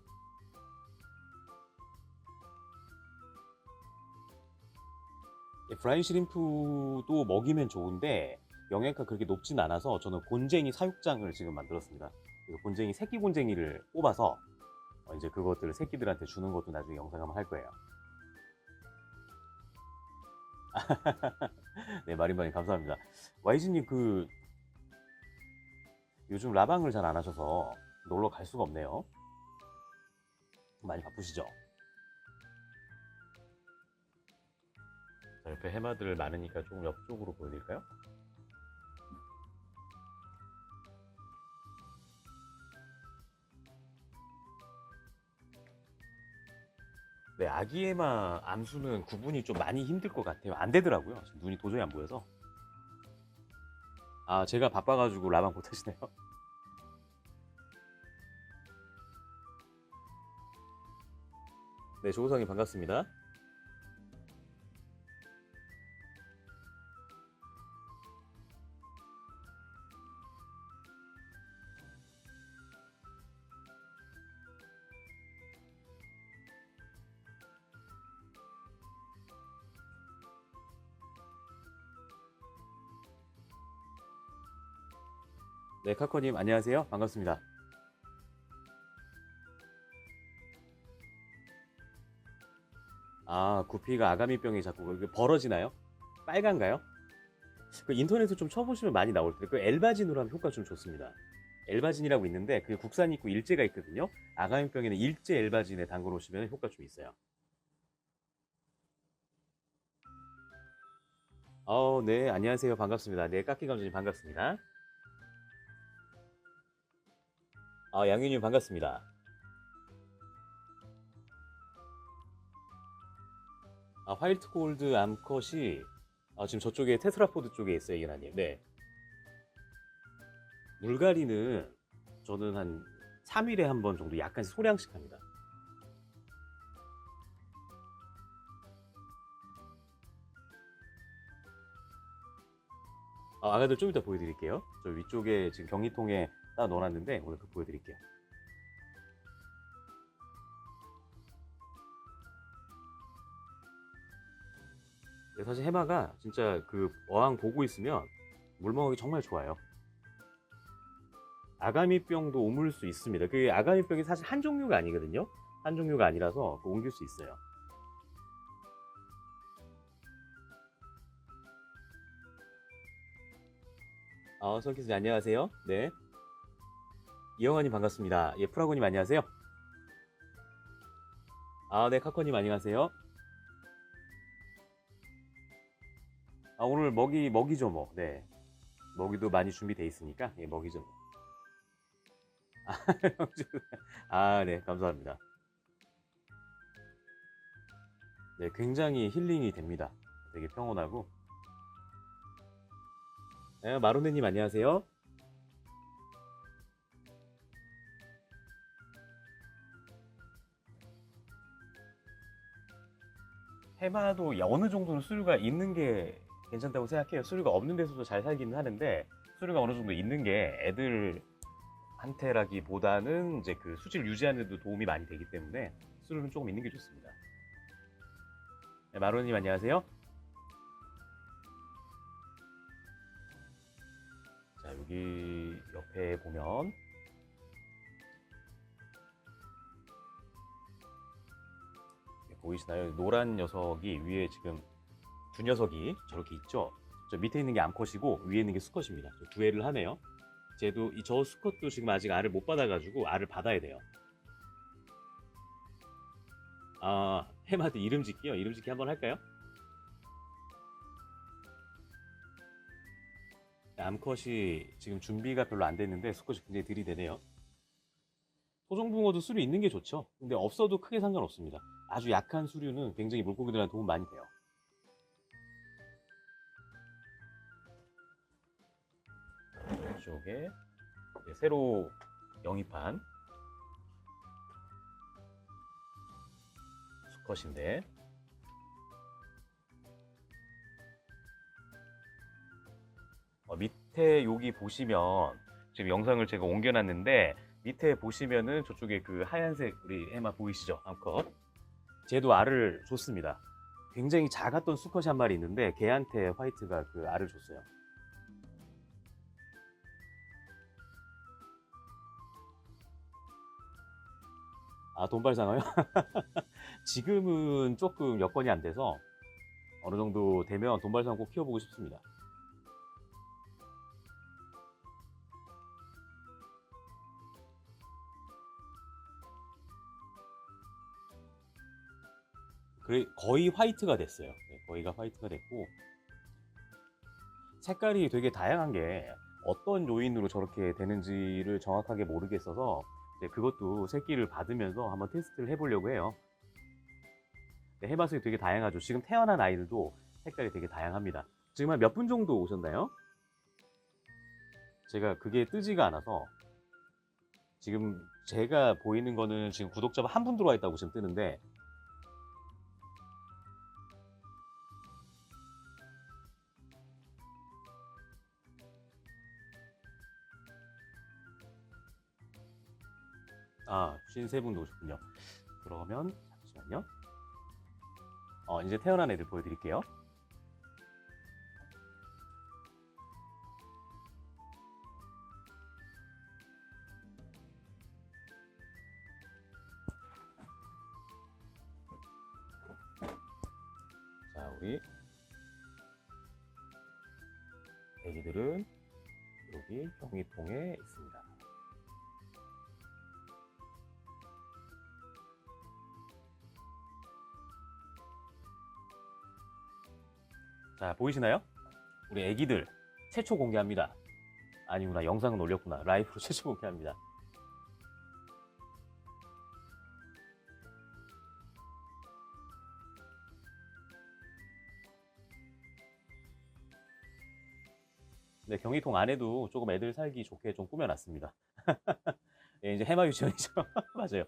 브라인 시림프도 먹이면 좋은데 영양가 그렇게 높진 않아서 저는 곤쟁이 사육장을 지금 만들었습니다. 그래서 곤쟁이 새끼 곤쟁이를 뽑아서 이제 그것들을 새끼들한테 주는 것도 나중에 영상 한번 할 거예요. 네, 마린마린 감사합니다. YG님 그 요즘 라방을 잘 안 하셔서 놀러 갈 수가 없네요. 많이 바쁘시죠? 자, 옆에 해마들 많으니까 조금 옆쪽으로 보여드릴까요? 네, 아기 해마 암수는 구분이 좀 많이 힘들 것 같아요. 안 되더라고요. 지금 눈이 도저히 안 보여서. 제가 바빠가지고 라방 못 하시네요. 네, 조우성이 반갑습니다. 네, 카코님 안녕하세요. 반갑습니다. 구피가 아가미병이 자꾸 벌어지나요? 빨간가요? 그 인터넷에 좀 쳐보시면 많이 나올 텐데 그 엘바진으로 하면 효과 좀 좋습니다. 엘바진이라고 있는데 그게 국산 있고 일제가 있거든요. 아가미병에는 일제 엘바진에 담궈 놓으시면 효과 좀 있어요. 네, 안녕하세요. 반갑습니다. 네, 까끼감독님 반갑습니다. 양윤님 반갑습니다. 화이트 골드 암컷이 지금 저쪽에 테스라포드 쪽에 있어요, 이나님. 네. 물갈이는 저는 한 3일에 한 번 정도 약간 소량씩 합니다. 아가들 좀 이따 보여드릴게요. 저 위쪽에 지금 경리통에 따 넣어놨는데 오늘 그 보여드릴게요. 네, 사실 해마가 진짜 그 어항 보고 있으면 물 먹기 정말 좋아요. 아가미병도 옮을 수 있습니다. 그 아가미병이 사실 한 종류가 아니거든요. 한 종류가 아니라서 옮길 수 있어요. 설키스 안녕하세요. 네. 이영환님 반갑습니다. 예, 프라고님 안녕하세요. 네, 카코님 안녕하세요. 오늘 먹이죠 뭐. 네. 먹이도 많이 준비돼 있으니까 예, 먹이죠 뭐. 아, 네, 감사합니다. 네, 굉장히 힐링이 됩니다. 되게 평온하고. 네, 마로네님 안녕하세요. 해마도 어느 정도는 수류가 있는 게 괜찮다고 생각해요. 수류가 없는 데서도 잘 살기는 하는데, 수류가 어느 정도 있는 게 애들한테라기보다는 이제 그 수질 유지하는 데도 도움이 많이 되기 때문에 수류는 조금 있는 게 좋습니다. 네, 마로님 안녕하세요. 자, 여기 옆에 보면 보이시나요? 노란 녀석이 위에 지금 두 녀석이 저렇게 있죠? 저 밑에 있는 게 암컷이고 위에 있는 게 수컷입니다. 두 애를 하네요. 쟤도 저 수컷도 지금 아직 알을 못 받아가지고 알을 받아야 돼요. 아, 해마드 이름 짓기요? 이름 짓기 한번 할까요? 암컷이 지금 준비가 별로 안 됐는데 수컷이 굉장히 들이대네요. 토종붕어도 수류 있는 게 좋죠. 근데 없어도 크게 상관없습니다. 아주 약한 수류는 굉장히 물고기들한테 도움 많이 돼요. 이쪽에 새로 영입한 수컷인데 밑에 여기 보시면 지금 영상을 제가 옮겨놨는데 밑에 보시면은 저쪽에 그 하얀색 우리 해마 보이시죠? 암컷. 쟤도 알을 줬습니다. 굉장히 작았던 수컷이 한 마리 있는데 걔한테 화이트가 그 알을 줬어요. 아, 돈발상어요? 지금은 조금 여건이 안 돼서 어느 정도 되면 돈발상어 꼭 키워보고 싶습니다. 거의 화이트가 됐어요. 네, 거의가 화이트가 됐고 색깔이 되게 다양한 게 어떤 요인으로 저렇게 되는지를 정확하게 모르겠어서 그것도 새끼를 받으면서 한번 테스트를 해보려고 해요. 네, 해봤을 때 되게 다양하죠. 지금 태어난 아이들도 색깔이 되게 다양합니다. 지금 한 몇 분 정도 오셨나요? 제가 그게 뜨지가 않아서 지금 제가 보이는 거는 지금 구독자가 한 분 들어와 있다고 지금 뜨는데 아, 53분 오셨군요. 그러면 잠시만요. 이제 태어난 애들 보여드릴게요. 자, 우리 애기들은 여기 경위통에 있습니다. 자, 보이시나요? 우리 애기들 최초 공개합니다. 아니구나, 영상은 올렸구나. 라이브로 최초 공개합니다. 네, 경위통 안에도 조금 애들 살기 좋게 좀 꾸며놨습니다. 예, 이제 해마 유치원이죠. 맞아요.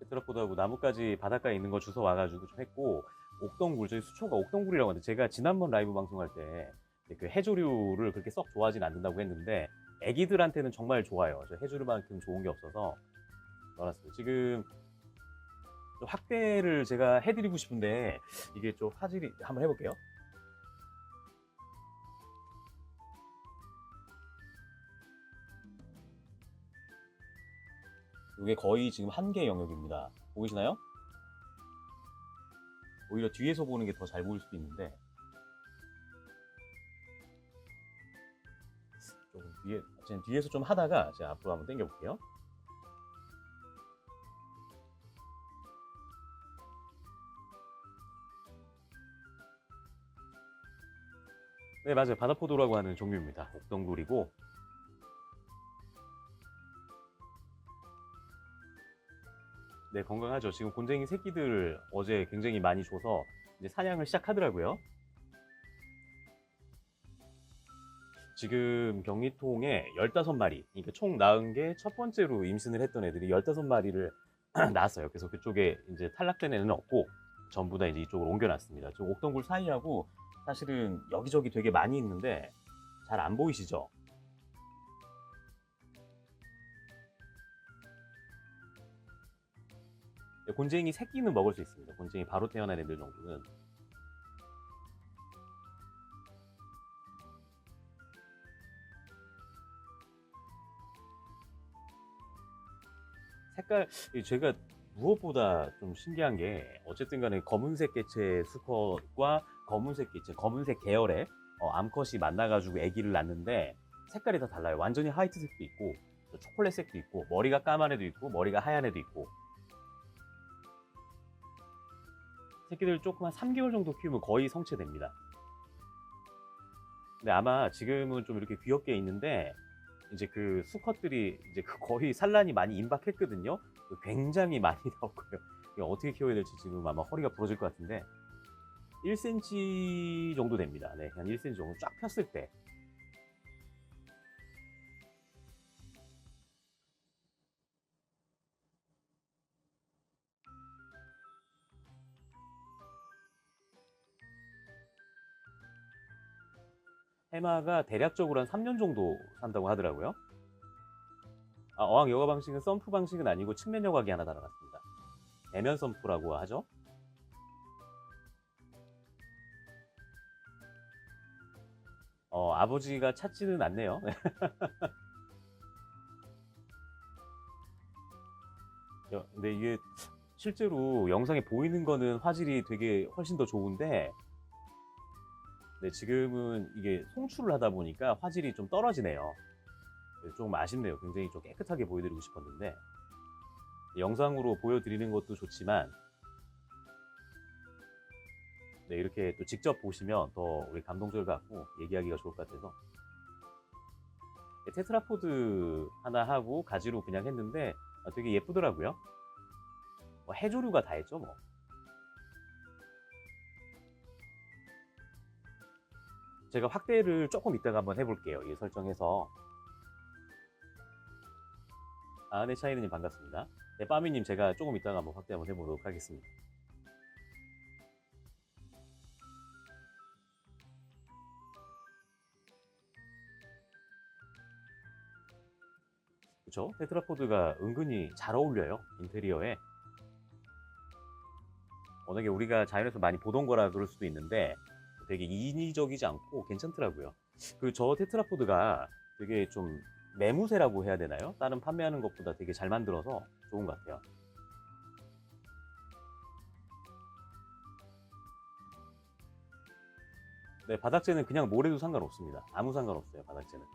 베트락보다하고 나뭇가지 바닷가에 있는 거 주워 와가지고 좀 했고, 옥덩굴, 저희 수초가 옥덩굴이라고 하는데 제가 지난번 라이브 방송할 때 그 해조류를 그렇게 썩 좋아하진 않는다고 했는데 애기들한테는 정말 좋아요. 저 해조류만큼 좋은 게 없어서 넣어놨어요. 지금 확대를 제가 해드리고 싶은데 이게 좀 화질이 한번 해볼게요. 이게 거의 지금 한계 영역입니다. 보이시나요? 오히려 뒤에서 보는 게 더 잘 보일 수도 있는데 조금 뒤에서 좀 하다가 제가 앞으로 한번 당겨 볼게요. 네, 맞아요. 바다포도라고 하는 종류입니다. 옥덩굴이고. 네, 건강하죠. 지금 곤쟁이 새끼들 어제 굉장히 많이 줘서 이제 사냥을 시작하더라고요. 지금 경리통에 15마리, 그러니까 총 낳은 게 첫 번째로 임신을 했던 애들이 15마리를 낳았어요. 그래서 그쪽에 이제 탈락된 애는 없고 전부 다 이제 이쪽으로 옮겨놨습니다. 지금 옥덩굴 사이하고 사실은 여기저기 되게 많이 있는데 잘 안 보이시죠? 곤쟁이 새끼는 먹을 수 있습니다. 곤쟁이 바로 태어난 애들 정도는. 색깔, 제가 무엇보다 좀 신기한 게 어쨌든 간에 검은색 개체 수컷과 검은색 개체, 검은색 계열의 암컷이 만나가지고 아기를 낳는데 색깔이 다 달라요. 완전히 화이트색도 있고 초콜릿색도 있고 머리가 까만 애도 있고 머리가 하얀 애도 있고. 새끼들 조금 한 3개월 정도 키우면 거의 성체됩니다. 근데 아마 지금은 좀 이렇게 귀엽게 있는데 이제 그 수컷들이 이제 거의 산란이 많이 임박했거든요. 굉장히 많이 나올 거예요. 이거 어떻게 키워야 될지 지금 아마 허리가 부러질 것 같은데 1cm 정도 됩니다. 네, 한 1cm 정도 쫙 폈을 때. 해마가 대략적으로 한 3년 정도 산다고 하더라고요. 어항 여과 방식은 펌프 방식은 아니고 측면 여과기 하나 달아놨습니다. 대면 펌프라고 하죠. 아버지가 찾지는 않네요. 근데 이게 실제로 영상에 보이는 거는 화질이 되게 훨씬 더 좋은데 네, 지금은 이게 송출을 하다 보니까 화질이 좀 떨어지네요. 좀 아쉽네요. 굉장히 좀 깨끗하게 보여드리고 싶었는데 영상으로 보여드리는 것도 좋지만 네, 이렇게 또 직접 보시면 더 우리 감동적일 것 같고 얘기하기가 좋을 것 같아서 테트라포드 하나 하고 가지로 그냥 했는데 되게 예쁘더라고요. 해조류가 다 했죠 뭐. 제가 확대를 조금 이따가 한번 해볼게요. 이 설정해서. 네, 차이느님 반갑습니다. 네, 빠미님 제가 조금 이따가 한번 확대 한번 해보도록 하겠습니다. 그쵸? 테트라포드가 은근히 잘 어울려요. 인테리어에. 워낙에 우리가 자연에서 많이 보던 거라 그럴 수도 있는데 되게 인위적이지 않고 괜찮더라고요. 그리고 저 테트라포드가 되게 좀 매무새라고 해야 되나요? 다른 판매하는 것보다 되게 잘 만들어서 좋은 것 같아요. 네, 바닥재는 그냥 모래도 상관없습니다. 아무 상관없어요, 바닥재는.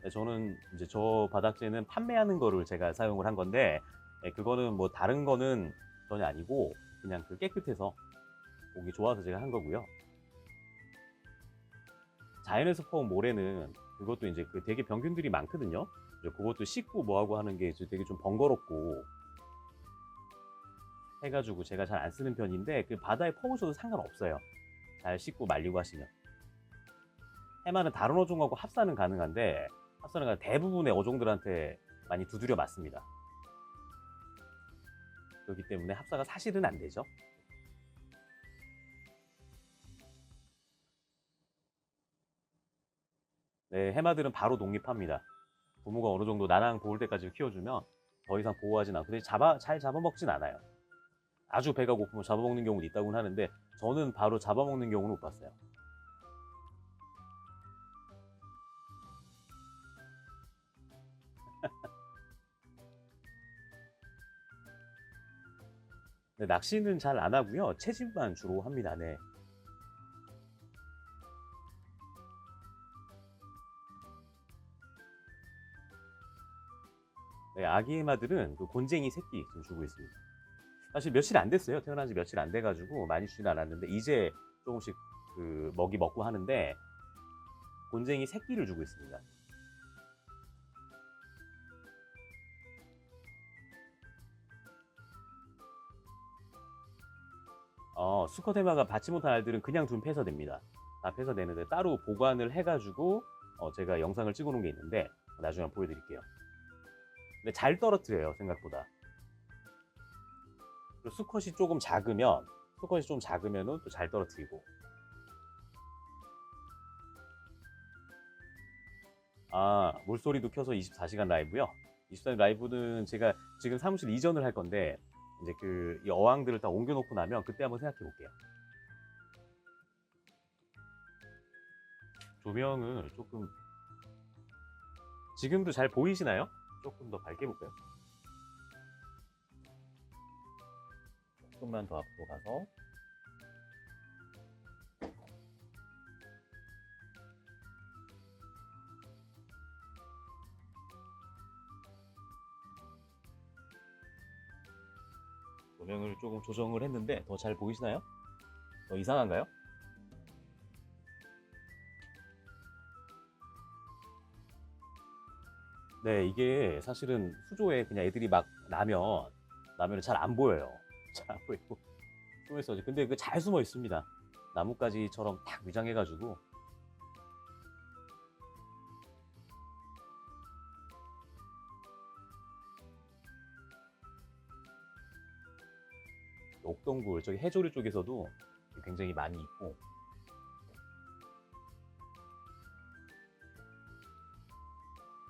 네, 저는 이제 저 바닥재는 판매하는 거를 제가 사용을 한 건데 네, 그거는 뭐 다른 거는 전혀 아니고 그냥 그 깨끗해서 보기 좋아서 제가 한 거고요. 자연에서 퍼온 모래는 그것도 이제 그 되게 병균들이 많거든요. 그것도 씻고 뭐하고 하는 게 되게 좀 번거롭고 해가지고 제가 잘 안 쓰는 편인데 그 바다에 퍼오셔도 상관없어요. 잘 씻고 말리고 하시면. 해마는 다른 어종하고 합사는 가능한데 합사는 대부분의 어종들한테 많이 두드려 맞습니다. 그렇기 때문에 합사가 사실은 안 되죠. 네, 해마들은 바로 독립합니다. 부모가 어느 정도 나랑 보올 때까지 키워주면 더 이상 보호하진 않고 잘 잡아먹진 않아요. 아주 배가 고프면 잡아먹는 경우도 있다고는 하는데 저는 바로 잡아먹는 경우는 못 봤어요. 네, 낚시는 잘 안 하고요. 채집만 주로 합니다. 네. 네, 아기 해마들은 그 곤쟁이 새끼 좀 주고 있습니다. 사실 며칠 안 됐어요. 태어난 지 며칠 안 돼가지고 많이 주진 않았는데 이제 조금씩 그 먹이 먹고 하는데 곤쟁이 새끼를 주고 있습니다. 수컷 해마가 받지 못한 알들은 그냥 둔 폐사됩니다. 다 폐사되는데 따로 보관을 해가지고 제가 영상을 찍어 놓은 게 있는데 나중에 한번 보여드릴게요. 근데 잘 떨어뜨려요, 생각보다. 그리고 수컷이 조금 작으면 수컷이 좀 작으면은 또 잘 떨어뜨리고. 물소리도 켜서 24시간 라이브요. 24시간 라이브는 제가 지금 사무실 이전을 할 건데 이제 이 어항들을 다 옮겨놓고 나면 그때 한번 생각해 볼게요. 조명을 조금 지금도 잘 보이시나요? 조금 더 밝게 볼까요? 조금만 더 앞으로 가서 조명을 조금 조정을 했는데 더 잘 보이시나요? 더 이상한가요? 네, 이게 사실은 수조에 그냥 애들이 막 나면 잘 안 보여요. 잘 안 보이고 숨어있어. 근데 그 잘 숨어 있습니다. 나뭇가지처럼 딱 위장해가지고. 옥동굴 저기 해조류 쪽에서도 굉장히 많이 있고.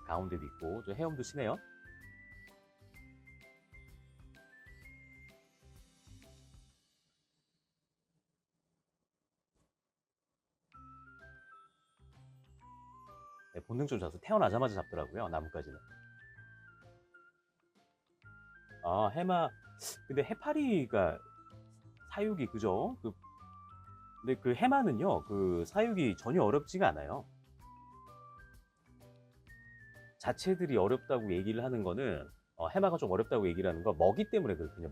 가운데도 있고 저 헤엄도 치네요. 네, 본능적으로 잡아서 태어나자마자 잡더라고요. 나뭇가지는. 해마. 근데 해파리가 사육이 그죠? 근데 그 해마는요, 그 사육이 전혀 어렵지가 않아요. 자체들이 어렵다고 얘기를 하는 거는 해마가 좀 어렵다고 얘기를 하는 거 먹이 때문에 그렇거든요.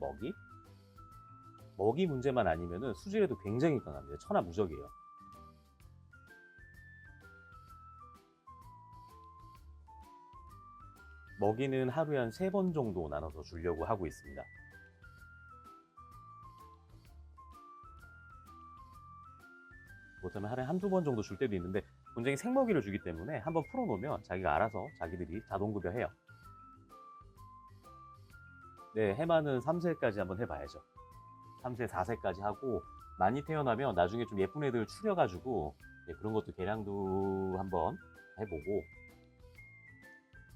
먹이 문제만 아니면은 수질에도 굉장히 강합니다. 천하무적이에요. 먹이는 하루에 한 3번 정도 나눠서 주려고 하고 있습니다. 못하면 하루에 한두 번 정도 줄 때도 있는데 곤쟁이 생먹이를 주기 때문에 한번 풀어놓으면 자기가 알아서 자기들이 자동급여해요. 네, 해마는 3세까지 한번 해봐야죠. 3세, 4세까지 하고 많이 태어나면 나중에 좀 예쁜 애들 추려가지고 그런 것도 개량도 한번 해보고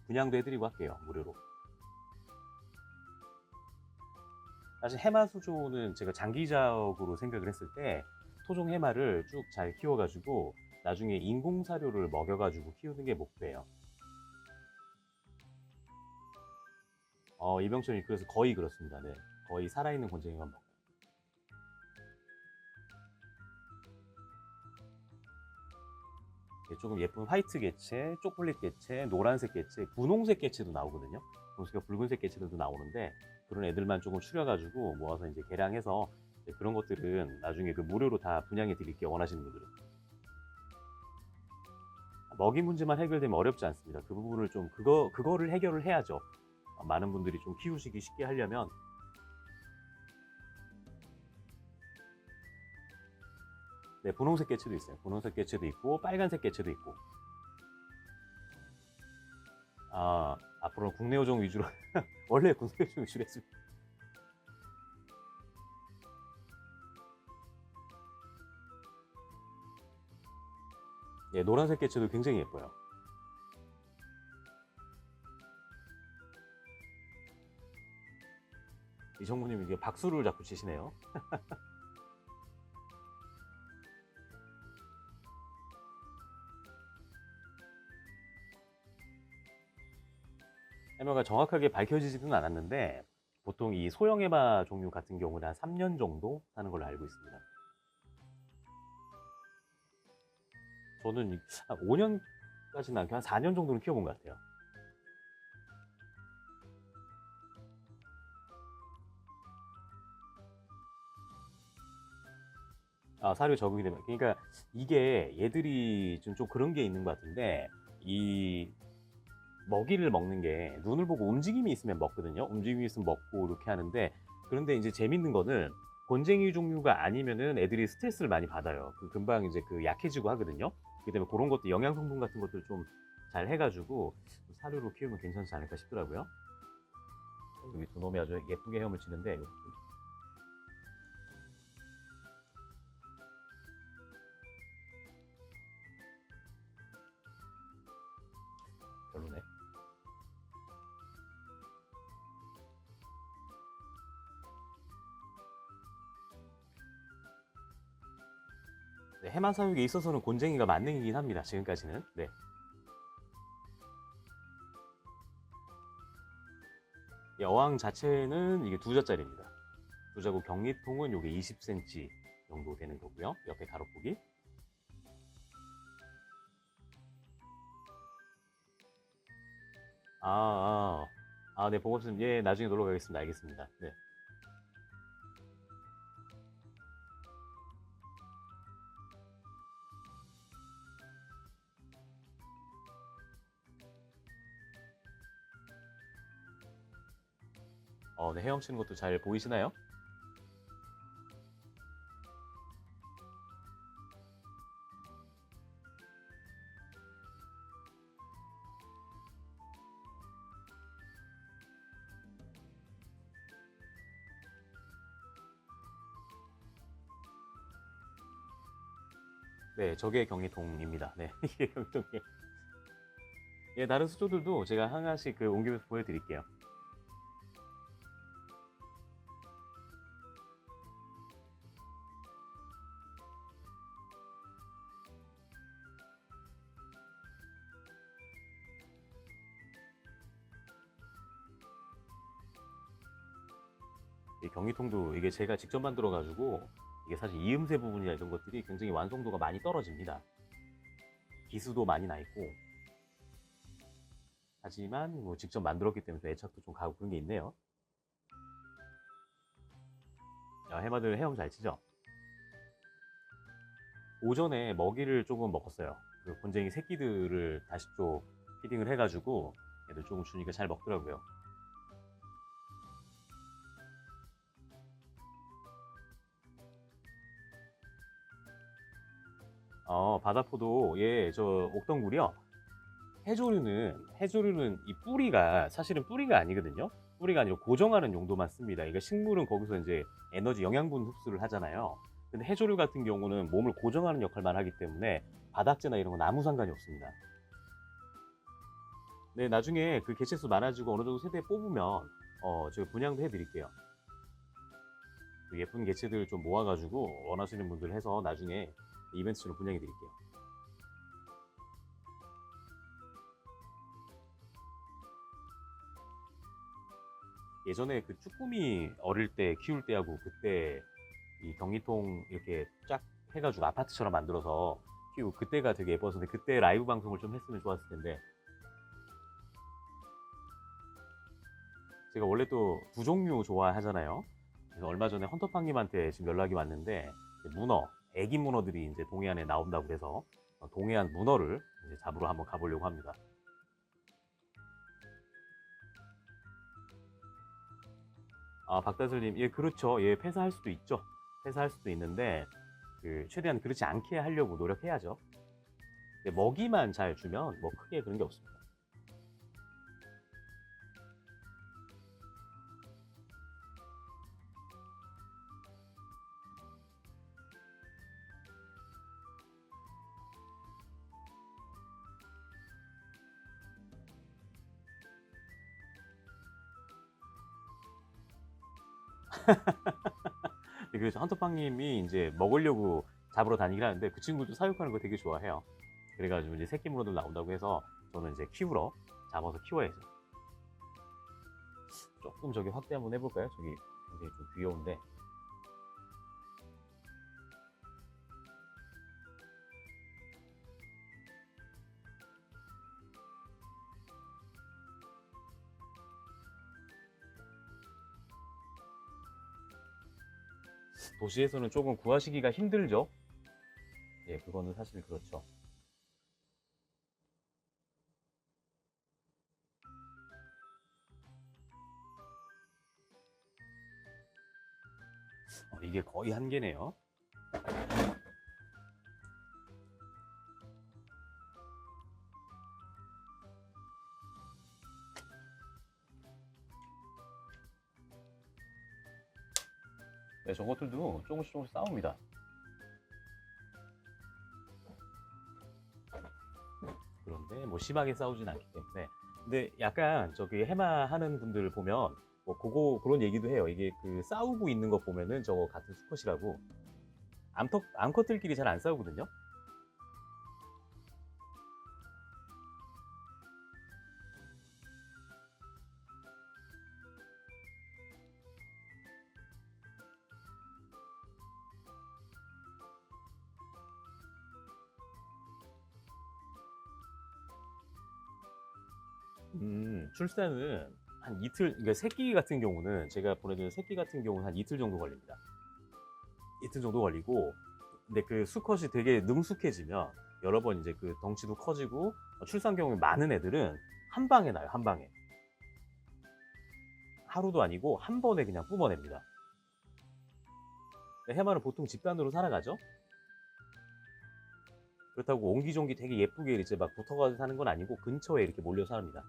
분양도 해드리고 할게요. 무료로. 사실 해마 수조는 제가 장기적으로 생각을 했을 때 토종 해마를 쭉 잘 키워가지고 나중에 인공사료를 먹여가지고 키우는 게 목표예요. 이병철이 그래서 거의 그렇습니다. 네, 거의 살아있는 곤쟁이만 먹어요. 조금 예쁜 화이트 개체, 쪽블릿 개체, 노란색 개체, 분홍색 개체도 나오거든요. 분홍색, 붉은색 개체들도 나오는데 그런 애들만 조금 추려가지고 모아서 이제 개량해서 그런 것들은 나중에 그 무료로 다 분양해 드릴게요. 원하시는 분들은. 먹이 문제만 해결되면 어렵지 않습니다. 그 부분을 좀 그거를 해결을 해야죠. 많은 분들이 좀 키우시기 쉽게 하려면. 네, 분홍색 개체도 있어요. 분홍색 개체도 있고 빨간색 개체도 있고. 앞으로는 국내 어종 위주로 원래 국내 어종 위주로 했습니다. 예, 노란색 개체도 굉장히 예뻐요. 이정무님 이게 박수를 자꾸 치시네요. 해마가 정확하게 밝혀지지는 않았는데 보통 이 소형 해마 종류 같은 경우는 한 3년 정도 사는 걸로 알고 있습니다. 저는 한 5년까지는 않고 한 4년 정도는 키워본 것 같아요. 아, 사료 적응이 되면. 그러니까 이게 얘들이 좀 그런 게 있는 것 같은데, 이 먹이를 먹는 게 눈을 보고 움직임이 있으면 먹거든요. 움직임이 있으면 먹고 이렇게 하는데, 그런데 이제 재밌는 거는 곤쟁이 종류가 아니면은 애들이 스트레스를 많이 받아요. 금방 이제 약해지고 하거든요. 그렇기 때문에 그런 것도 영양 성분 같은 것들 좀 잘 해가지고 사료로 키우면 괜찮지 않을까 싶더라고요. 여기 두 놈이 아주 예쁘게 헤엄을 치는데, 별로네. 네, 해만 사육에 있어서는 곤쟁이가 만능이긴 합니다. 지금까지는. 네. 이 어항 자체는 이게 2자짜리입니다. 2자고 격리통은 요게 20cm 정도 되는 거고요. 옆에 가로폭이. 네, 보고맙습니다. 예, 나중에 놀러 가겠습니다. 알겠습니다. 네. 네, 헤엄치는 것도 잘 보이시나요? 네, 저게 격리통입니다. 네, 이게 격리통이에요. 예, 다른 수조들도 제가 하나씩 옮기면서 보여드릴게요. 이 격리통도 이게 제가 직접 만들어가지고 이게 사실 이음새 부분이나 이런 것들이 굉장히 완성도가 많이 떨어집니다. 기수도 많이 나 있고, 하지만 뭐 직접 만들었기 때문에 애착도 좀 가고 그런 게 있네요. 야, 해마들 헤엄 잘 치죠? 오전에 먹이를 조금 먹었어요. 곤쟁이 새끼들을 다시 또 피딩을 해가지고 애들 조금 주니까 잘 먹더라고요. 바다포도, 예, 저 옥덩굴이요. 해조류는 이 뿌리가 사실은 뿌리가 아니거든요. 뿌리가 아니고 고정하는 용도만 씁니다. 그러니까 식물은 거기서 이제 에너지 영양분 흡수를 하잖아요. 근데 해조류 같은 경우는 몸을 고정하는 역할만 하기 때문에 바닥재나 이런 건 아무 상관이 없습니다. 네, 나중에 개체수 많아지고 어느 정도 세대 뽑으면 제가 분양도 해드릴게요. 예쁜 개체들 좀 모아가지고 원하시는 분들 해서 나중에 이벤트로 분양해드릴게요. 예전에 쭈꾸미 어릴 때 키울 때하고 그때 이 격리통 이렇게 쫙 해가지고 아파트처럼 만들어서 키우고 그때가 되게 예뻐서 그때 라이브 방송을 좀 했으면 좋았을 텐데, 제가 원래 또 두 종류 좋아하잖아요. 그래서 얼마 전에 헌터팡님한테 지금 연락이 왔는데 문어, 애기 문어들이 이제 동해안에 나온다고 그래서 동해안 문어를 이제 잡으러 한번 가보려고 합니다. 박다슬님, 예, 그렇죠. 예, 폐사할 수도 있죠. 폐사할 수도 있는데 최대한 그렇지 않게 하려고 노력해야죠. 근데 먹이만 잘 주면 뭐 크게 그런 게 없습니다. 그래서 헌터팡님이 이제 먹으려고 잡으러 다니긴 하는데 그 친구도 사육하는 거 되게 좋아해요. 그래가지고 이제 새끼 문어들 나온다고 해서 저는 이제 키우러 잡아서 키워야죠. 조금 저기 확대 한번 해볼까요? 저기 굉장히 좀 귀여운데. 도시에서는 조금 구하시기가 힘들죠. 예, 그거는 사실 그렇죠. 이게 거의 한계네요. 네, 저것들도 조금씩 싸웁니다. 그런데 뭐 심하게 싸우진 않기 때문에. 근데 약간 저기 해마 하는 분들 보면 뭐 그런 얘기도 해요. 이게 그 싸우고 있는 거 보면은 저거 같은 수컷이라고 암컷들끼리 잘 안 싸우거든요. 출산은 한 이틀, 그러니까 새끼 같은 경우는 제가 보내드린 새끼 같은 경우는 한 이틀 정도 걸립니다. 이틀 정도 걸리고, 근데 그 수컷이 되게 능숙해지면 여러 번 이제 그 덩치도 커지고 출산 경험이 많은 애들은 한 방에 나요, 한 방에. 하루도 아니고 한 번에 그냥 뿜어냅니다. 해마는 보통 집단으로 살아가죠. 그렇다고 옹기종기 되게 예쁘게 이제 막 붙어가지고 사는 건 아니고 근처에 이렇게 몰려 삽니다.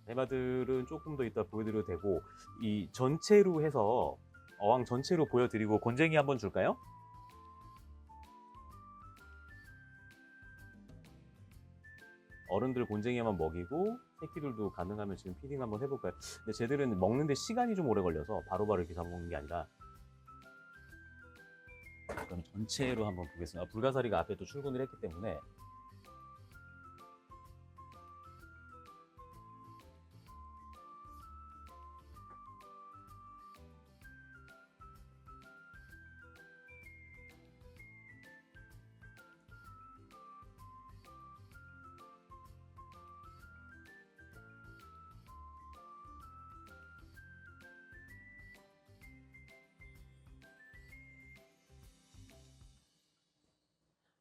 해마들은 조금 더 이따 보여드려도 되고, 이 전체로 해서 어항 전체로 보여드리고 곤쟁이 한번 줄까요? 어른들 곤쟁이 한번 먹이고 새끼들도 가능하면 지금 피딩 한번 해볼까요? 근데 쟤들은 먹는데 시간이 좀 오래 걸려서 바로바로 이렇게 잡아먹는 게 아니라, 그럼 전체로 한번 보겠습니다. 불가사리가 앞에 또 출근을 했기 때문에.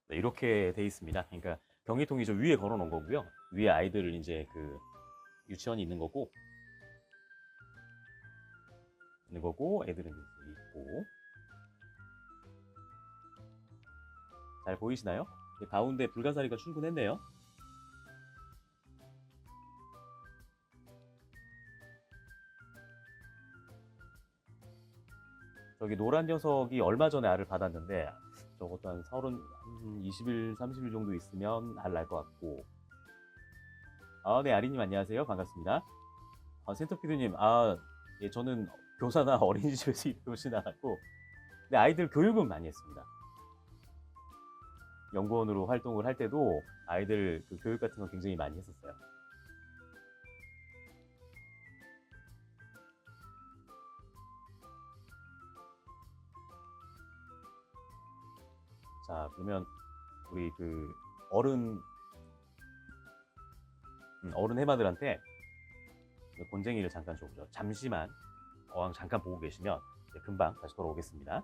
네, 이렇게 돼 있습니다. 그러니까 변기통이 저 위에 걸어 놓은 거고요. 위에 아이들을 이제 그 유치원이 있는 거고 애들은 이제 있고. 잘 보이시나요? 가운데 불가사리가 출근했네요. 저기 노란 녀석이 얼마 전에 알을 받았는데 저것도 한 20일, 30일 정도 있으면 알 날 것 같고. 네, 아리님 안녕하세요. 반갑습니다. 센터피드님, 예, 저는 교사나 어린이집에서 일하진 않았고, 근데 아이들 교육은 많이 했습니다. 연구원으로 활동을 할 때도 아이들 그 교육 같은 거 굉장히 많이 했었어요. 자, 그러면 우리 그 어른 해마들한테 곤쟁이를 잠깐 줘보죠. 잠시만 어항 잠깐 보고 계시면 금방 다시 돌아오겠습니다.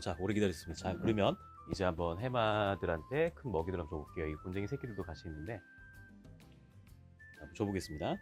자, 오래 기다렸습니다. 자, 그러면 이제 한번 해마들한테 큰 먹이들 한번 줘볼게요. 이 곤쟁이 새끼들도 같이 있는데 한번 줘보겠습니다.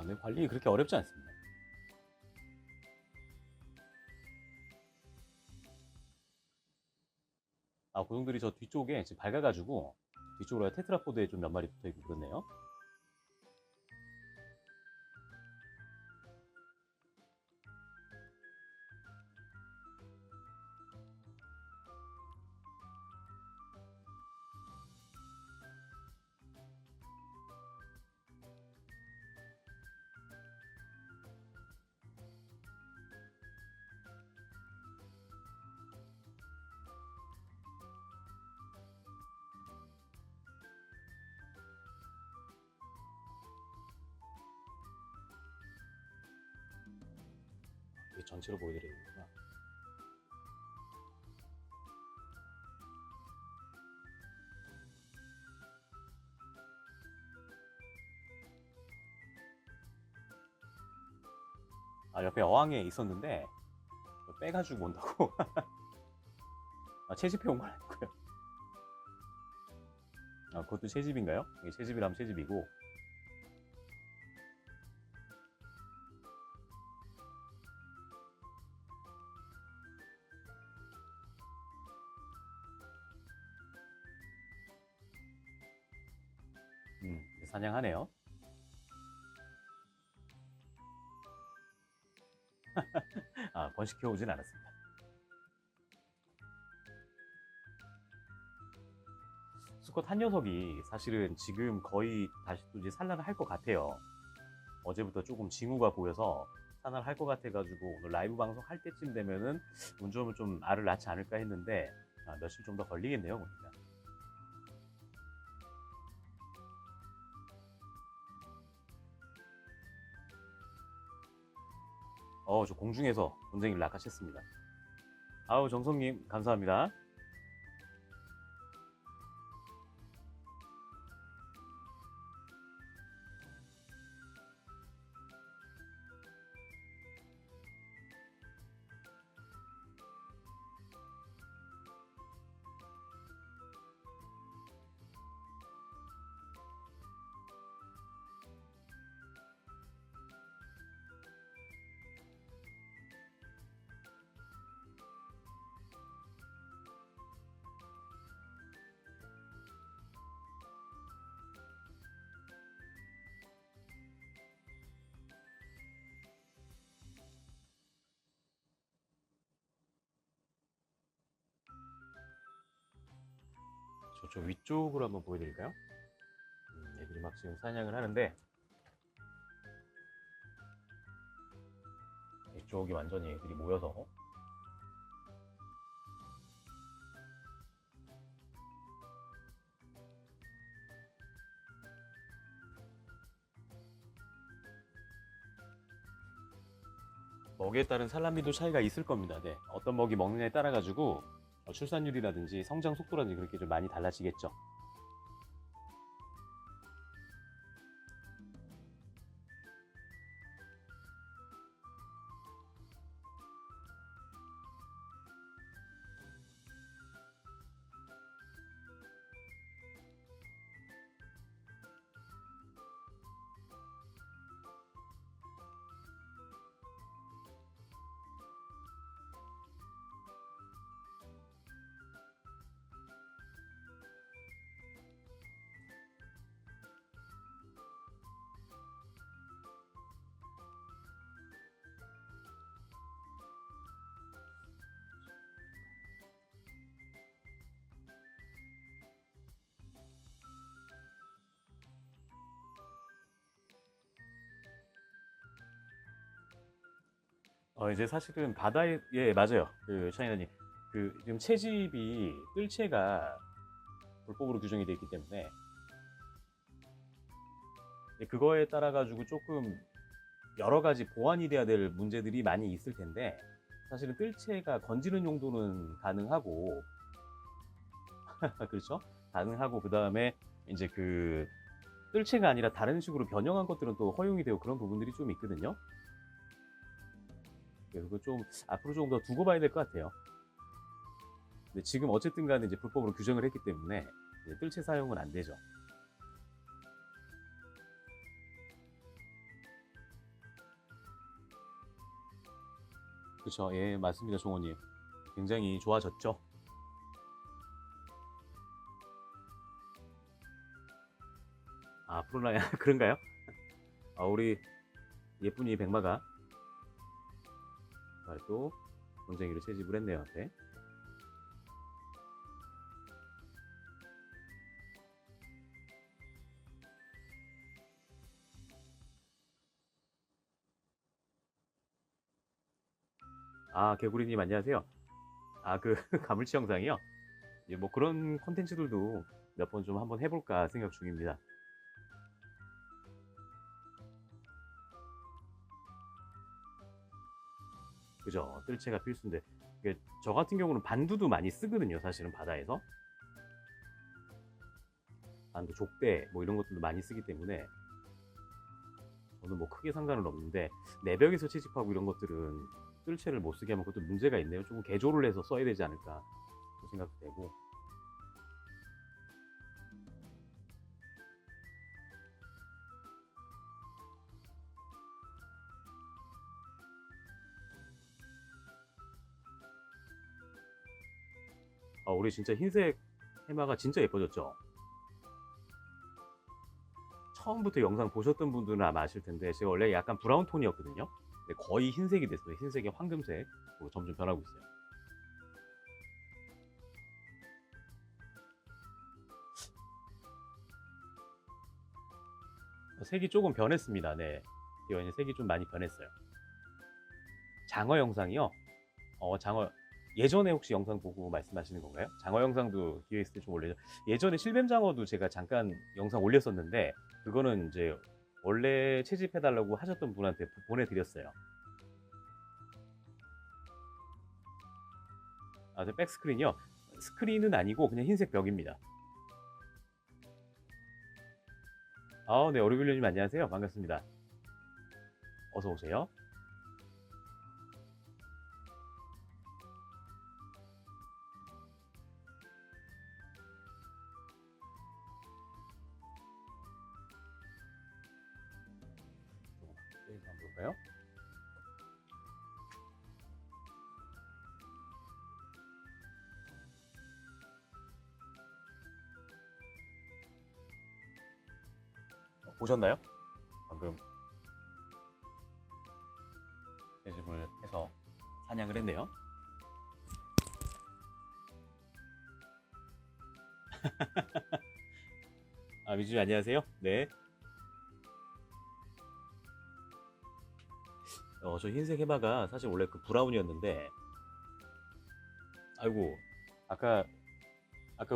네, 관리 그렇게 어렵지 않습니다. 고동들이 저 뒤쪽에 지금 밝아가지고 뒤쪽으로 테트라포드에 좀 몇 마리 붙어있고 그렇네요. 이게 전체로 보여드려야 되구나. 옆에 어항에 있었는데 빼가지고 온다고. 채집해 온 건 아니고요. 그것도 채집인가요? 이게 채집이라면 채집이고. 사냥하네요. 번식해 오진 않았습니다. 수컷 한 녀석이 사실은 지금 거의 다시 또 이제 산란을 할 것 같아요. 어제부터 조금 징후가 보여서 산란을 할 것 같아가지고 오늘 라이브 방송 할 때쯤 되면은 운 좋으면 좀 알을 낳지 않을까 했는데 며칠 좀 더 걸리겠네요, 보니까. 저 공중에서 곤쟁이를 낚아챘습니다. 정성님 감사합니다. 저쪽 위쪽으로 한번 보여드릴까요? 애들이 막 지금 사냥을 하는데 이쪽이 완전히 애들이 모여서 먹이에 따른 산란비도 차이가 있을 겁니다. 네. 어떤 먹이 먹느냐에 따라 가지고 출산율이라든지 성장 속도라든지 그렇게 좀 많이 달라지겠죠. 이제 사실은 바다에 예 맞아요. 그 차이나님 그 지금 채집이 뜰채가 불법으로 규정이 돼 있기 때문에 그거에 따라 가지고 조금 여러 가지 보완이 돼야 될 문제들이 많이 있을 텐데 사실은 뜰채가 건지는 용도는 가능하고 그렇죠? 가능하고 그다음에 이제 그 뜰채가 아니라 다른 식으로 변형한 것들은 또 허용이 되고 그런 부분들이 좀 있거든요. 그래서 그거 좀 앞으로 조금 더 두고 봐야 될 것 같아요. 근데 지금 어쨌든 간에 이제 불법으로 규정을 했기 때문에 이제 뜰채 사용은 안 되죠. 그렇죠. 예, 맞습니다, 종호님. 굉장히 좋아졌죠. 아, 프로라인 그런가요? 우리 예쁜이 백마가 또 본쟁이로 채집을 했네요. 네. 개구리님 안녕하세요. 그 가물치 영상이요? 예, 뭐 그런 콘텐츠들도 몇 번 좀 한번 해볼까 생각 중입니다. 그죠? 뜰채가 필수인데 저 같은 경우는 반두도 많이 쓰거든요. 사실은 바다에서 반두, 족대 뭐 이런 것들도 많이 쓰기 때문에 저는 뭐 크게 상관은 없는데 내벽에서 채집하고 이런 것들은 뜰채를 못 쓰게 하면 그것도 문제가 있네요. 조금 개조를 해서 써야 되지 않을까 생각도 되고. 우리 진짜 흰색 해마가 진짜 예뻐졌죠? 처음부터 영상 보셨던 분들은 아마 아실 텐데 제가 원래 약간 브라운 톤이었거든요. 근데 거의 흰색이 됐어요. 흰색에 황금색으로 점점 변하고 있어요. 색이 조금 변했습니다. 네. 이거 색이 좀 많이 변했어요. 장어 영상이요? 장어 예전에 혹시 영상 보고 말씀하시는 건가요? 장어 영상도 기회 있을 때 좀 올려줘. 예전에 실뱀 장어도 제가 잠깐 영상 올렸었는데 그거는 이제 원래 채집해달라고 하셨던 분한테 보내드렸어요. 저 백스크린이요? 스크린은 아니고 그냥 흰색 벽입니다. 네, 오리빌려님 안녕하세요. 반갑습니다. 어서 오세요. 한번 볼까요? 보셨나요? 방금 채집을 해서 사냥을 했네요. 미주님 안녕하세요. 네. 저 흰색 해마가 사실 원래 그 브라운이었는데 아이고 아까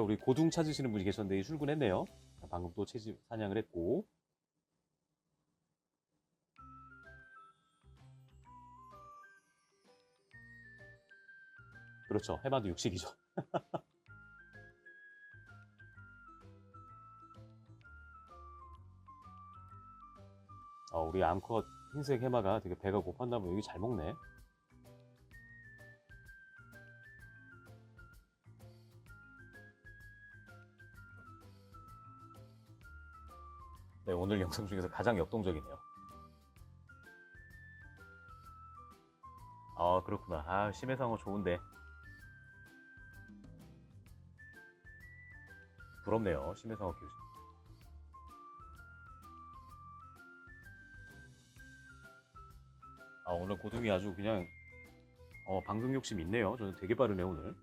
우리 고둥 찾으시는 분이 계셨는데 출근했네요. 방금 또 채집 사냥을 했고 그렇죠. 해마도 육식이죠. 우리 암컷 흰색 해마가 되게 배가 고팠나 보요. 여기 잘 먹네. 네, 오늘 영상 중에서 가장 역동적이네요. 그렇구나. 심해상어 좋은데. 부럽네요. 심해상어 키우시. 오늘 고등이 아주 그냥 방송 욕심 있네요. 저는 되게 빠르네 오늘.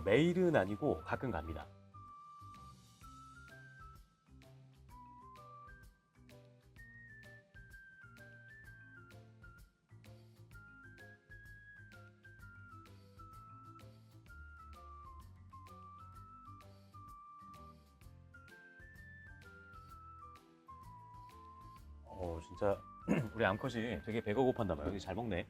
매일은 아니고 가끔 갑니다. 진짜 우리 암컷이 되게 배가 고팠나 봐요. 잘 먹네.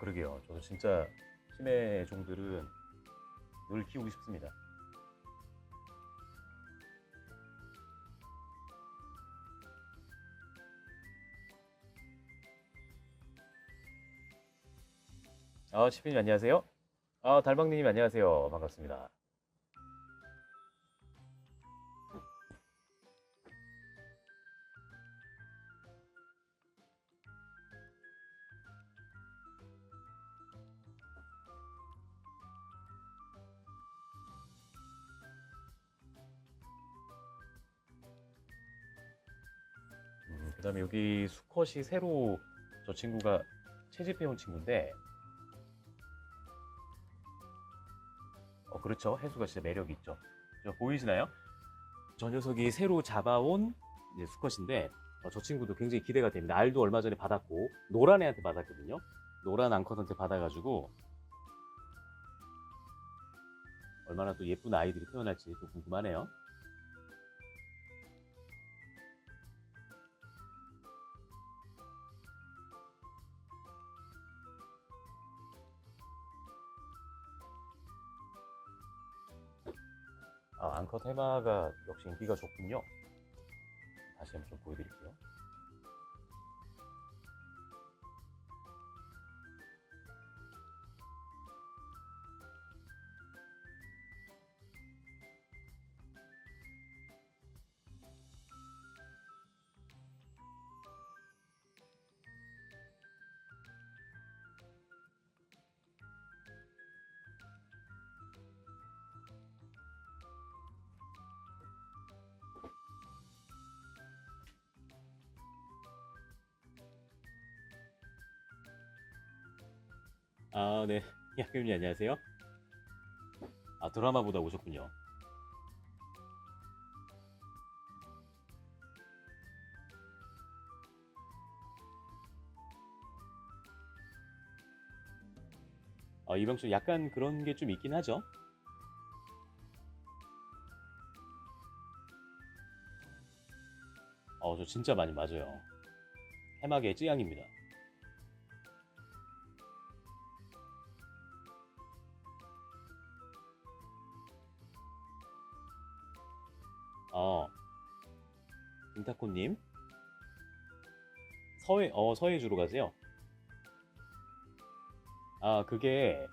그러게요. 저도 진짜 심해 종들은 늘 키우고 싶습니다. 치피님 안녕하세요. 달방님 안녕하세요. 반갑습니다. 그다음에 여기 수컷이 새로 저 친구가 채집해온 친구인데, 그렇죠. 해수가 진짜 매력이 있죠. 저 보이시나요? 저 녀석이 새로 잡아온 이제 수컷인데, 저 친구도 굉장히 기대가 됩니다. 알도 얼마 전에 받았고, 노란 애한테 받았거든요. 노란 암컷한테 받아가지고 얼마나 또 예쁜 아이들이 태어날지 또 궁금하네요. 암컷 해마가 역시 인기가 좋군요. 다시 한번 좀 보여드릴게요. 네. 야금님 안녕하세요. 드라마 보다 오셨군요. 이병철 약간 그런 게 좀 있긴 하죠. 저 진짜 많이 맞아요. 해마의 찌양입니다. 인타코님 서해 주로 가세요? 그게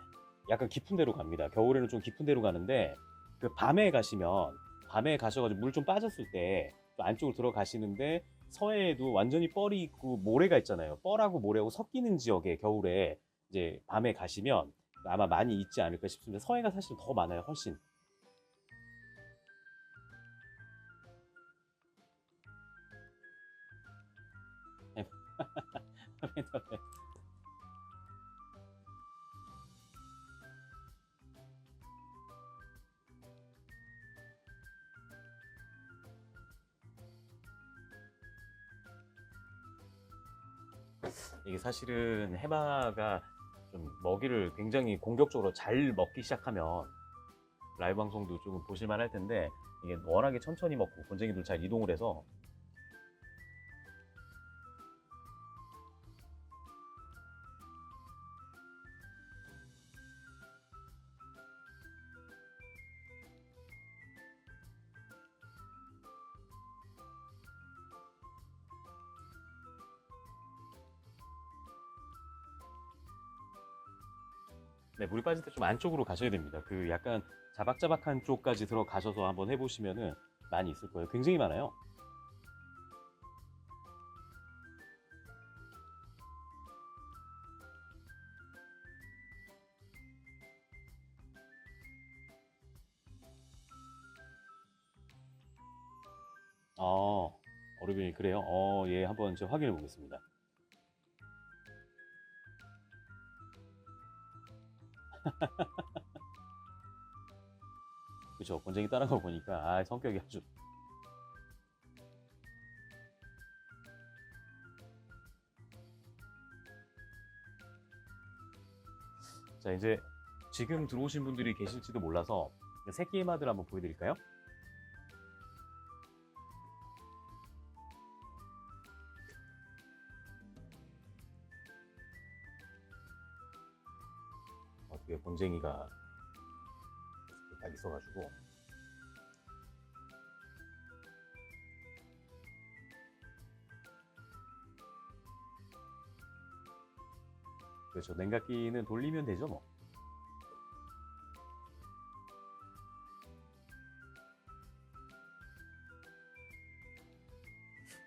약간 깊은 데로 갑니다. 겨울에는 좀 깊은 데로 가는데, 그 밤에 가셔가지고 물 좀 빠졌을 때 또 안쪽으로 들어가시는데, 서해에도 완전히 뻘이 있고 모래가 있잖아요. 뻘하고 모래하고 섞이는 지역에 겨울에 이제 밤에 가시면 아마 많이 있지 않을까 싶습니다. 서해가 사실 더 많아요, 훨씬. 이게 사실은 해마가 좀 먹이를 굉장히 공격적으로 잘 먹기 시작하면 라이브 방송도 조금 보실만 할 텐데, 이게 워낙에 천천히 먹고 곤쟁이도 잘 이동을 해서 네, 물이 빠질 때 좀 안쪽으로 가셔야 됩니다. 그 약간 자박자박한 쪽까지 들어가셔서 한번 해보시면은 많이 있을 거예요. 굉장히 많아요. 예, 그래요. 예, 한번 제가 확인해 보겠습니다. 그쵸. 곤쟁이 따라가 보니까, 성격이 아주. 자, 이제 지금 들어오신 분들이 계실지도 몰라서 새끼 해마들 한번 보여드릴까요? 뒤에 곤쟁이가 딱 있어가지고. 그렇죠. 냉각기는 돌리면 되죠, 뭐.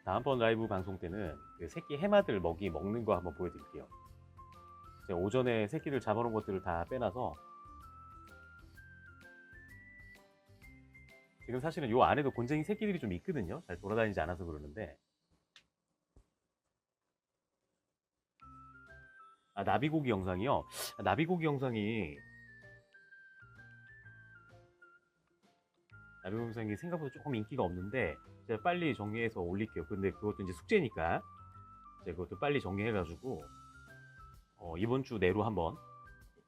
다음번 라이브 방송 때는 그 새끼 해마들 먹이 먹는 거 한번 보여드릴게요. 제가 오전에 새끼들 잡아놓은 것들을 다 빼놔서 지금 사실은 요 안에도 곤쟁이 새끼들이 좀 있거든요. 잘 돌아다니지 않아서 그러는데. 나비고기 영상이요? 나비고기 영상이 생각보다 조금 인기가 없는데 제가 빨리 정리해서 올릴게요. 근데 그것도 이제 숙제니까 제가 그것도 빨리 정리해가지고 이번 주 내로 한번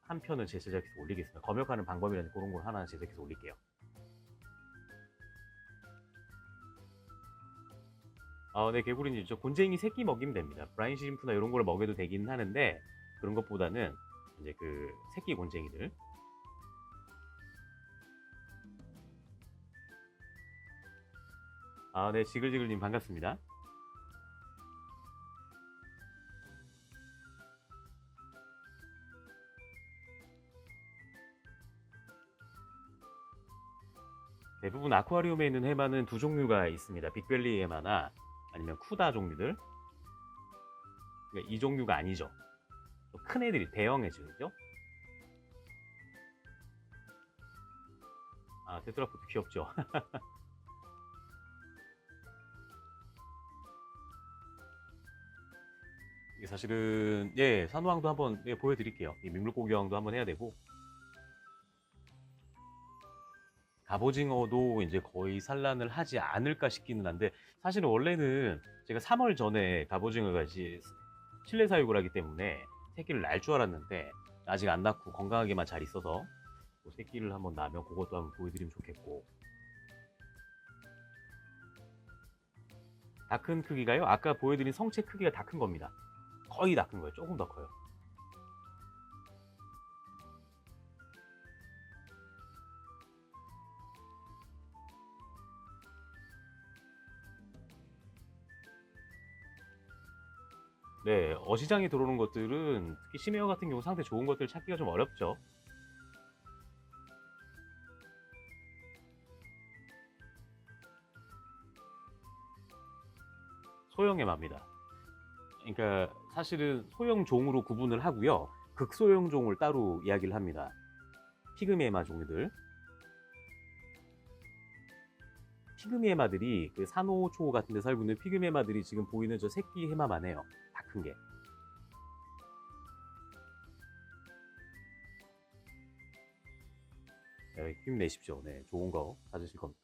한 편을 제작해서 올리겠습니다. 검역하는 방법이라는 그런 걸 하나 제작해서 올릴게요. 네, 개구리님, 저 곤쟁이 새끼 먹이면 됩니다. 브라인 시림프나 이런 걸 먹여도 되긴 하는데 그런 것보다는 이제 그 새끼 곤쟁이들. 네, 지글지글님 반갑습니다. 대부분 아쿠아리움에 있는 해마는 두 종류가 있습니다. 빅벨리 해마나 아니면 쿠다 종류들. 그러니까 이 종류가 아니죠. 큰 애들이 대형 애들이죠. 테트라포드 귀엽죠. 이게 사실은 산호왕도 한번 보여드릴게요. 이 민물고기왕도 한번 해야 되고, 갑오징어도 이제 거의 산란을 하지 않을까 싶기는 한데, 사실은 원래는 제가 3월 전에 갑오징어가 이제 실내 사육을 하기 때문에 새끼를 날 줄 알았는데 아직 안 낳고 건강하게만 잘 있어서 새끼를 한번 낳으면 그것도 한번 보여드리면 좋겠고. 다 큰 크기가요? 아까 보여드린 성체 크기가 다 큰 겁니다. 거의 다 큰 거예요. 조금 더 커요. 네, 어시장에 들어오는 것들은 특히 심해어 같은 경우 상태 좋은 것들 찾기가 좀 어렵죠. 소형해마입니다. 그러니까 사실은 소형종으로 구분을 하고요. 극소형종을 따로 이야기를 합니다. 피그미 해마 종류들. 피그미 해마들이 그 산호초 같은 데 살고 있는 피그미 해마들이 지금 보이는 저 새끼 해마만 해요. 다 큰 게. 네, 힘내십시오. 네, 좋은 거 찾으실 겁니다.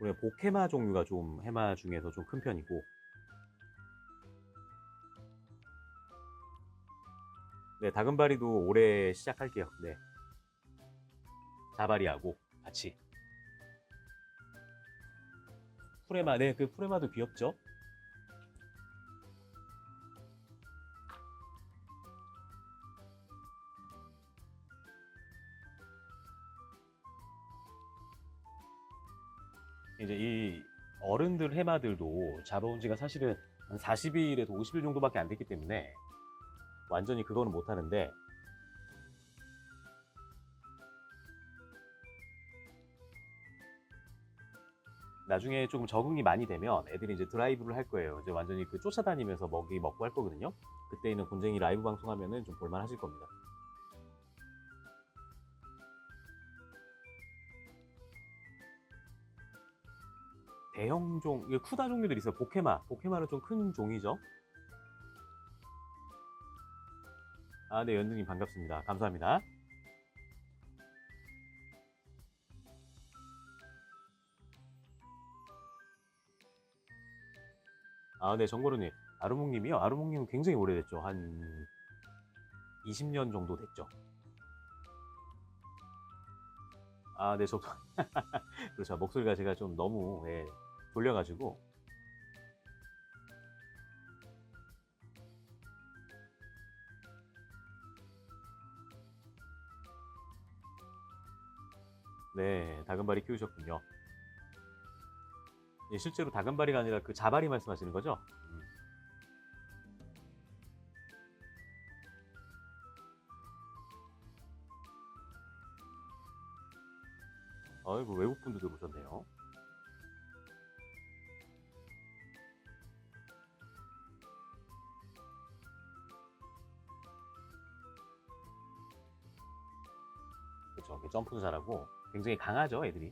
우리가 복해마 종류가 좀 해마 중에서 좀 큰 편이고, 네, 다금바리도 올해 시작할게요. 네, 자바리하고 같이. 푸레마, 네, 그 푸레마도 귀엽죠? 이제 이 어른들 해마들도 잡아온 지가 사실은 한 40일에서 50일 정도밖에 안 됐기 때문에 완전히 그거는 못 하는데, 나중에 조금 적응이 많이 되면 애들이 이제 드라이브를 할 거예요. 이제 완전히 그 쫓아다니면서 먹이 먹고 할 거거든요. 그때는 곤쟁이 라이브 방송하면은 좀 볼만 하실 겁니다. 대형종, 이게 쿠다 종류들이 있어요. 보케마는 좀 큰 종이죠. 아, 네, 연두님 반갑습니다. 감사합니다. 아, 네, 정고르님. 아루몽님이요? 아루몽님은 굉장히 오래됐죠. 한 20년 정도 됐죠. 아, 네, 저도. 그렇죠. 목소리가 제가 좀 너무, 예, 졸려가지고. 네, 다금바리 키우셨군요. 예, 실제로 다금바리가 아니라 그 자바리 말씀하시는 거죠? 아이고, 외국분도 들어오셨네요. 그렇죠. 점프도 잘하고 굉장히 강하죠, 애들이.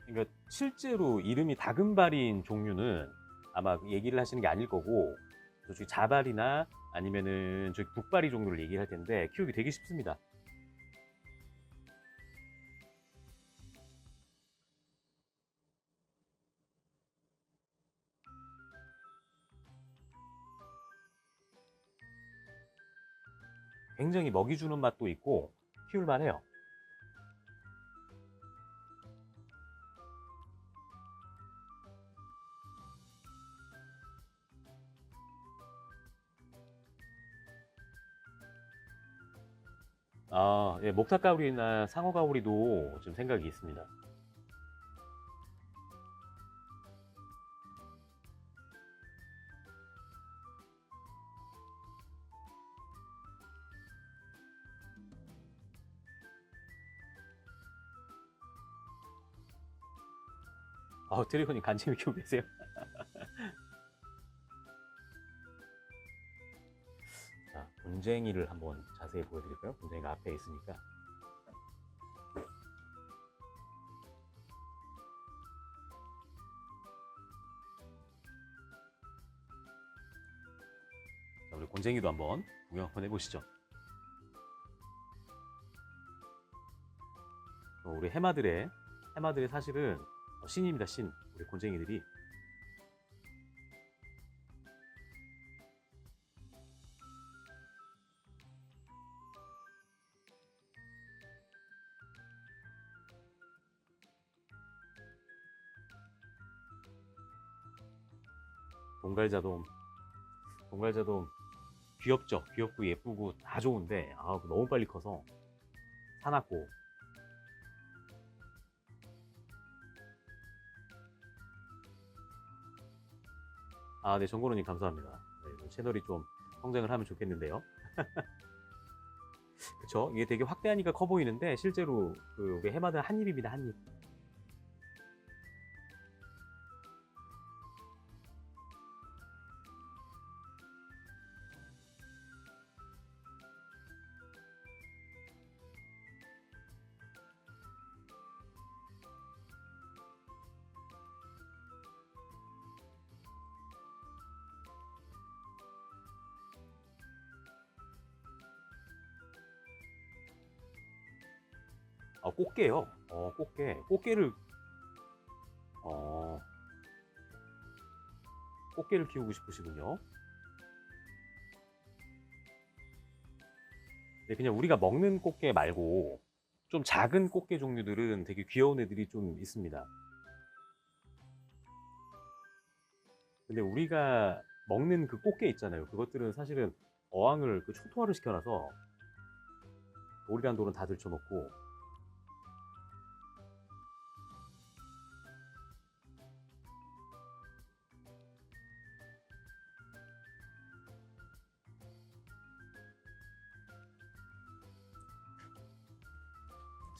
그러니까 실제로 이름이 다금바리인 종류는 아마 얘기를 하시는 게 아닐 거고 저쪽 자바리나 아니면은 저기 북바리 종류를 얘기할 텐데 키우기 되게 쉽습니다. 굉장히 먹이 주는 맛도 있고 키울만 해요. 아, 예, 목사가오리나 상어가오리도 지금 생각이 있습니다. 아, 드래곤이 간지미 키우고 계세요? 자, 분쟁이를 한번 자세히 보여드릴까요? 분쟁이가 앞에 있으니까. 자, 우리 곤쟁이도 한번 구경 한번 해보시죠. 우리 해마들의 사실은 신입니다, 신. 우리 곤쟁이들이. 동갈자돔 귀엽죠? 귀엽고 예쁘고 다 좋은데 아, 너무 빨리 커서 사납고. 아, 네, 정건우님 감사합니다. 네, 채널이 좀 성장을 하면 좋겠는데요. 그쵸? 이게 되게 확대하니까 커 보이는데 실제로 그 우리 해마다 한 입입니다, 한 입. 아, 꽃게요. 꽃게를 어, 꽃게를 키우고 싶으시군요. 네, 그냥 우리가 먹는 꽃게 말고 좀 작은 꽃게 종류들은 되게 귀여운 애들이 좀 있습니다. 근데 우리가 먹는 그 꽃게 있잖아요. 그것들은 사실은 어항을 그 초토화를 시켜놔서 돌이란 돌은 다 들쳐놓고.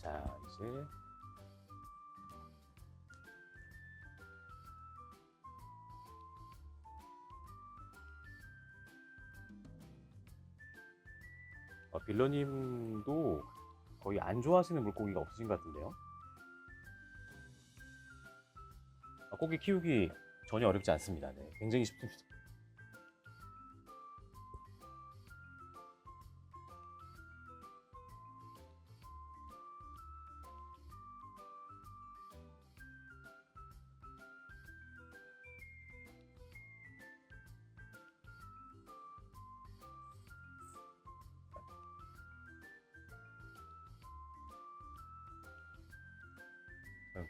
자, 이제 빌러님도 거의 안 좋아하시는 물고기가 없으신 것 같은데요. 고기 키우기 전혀 어렵지 않습니다. 네, 굉장히 쉽습니다.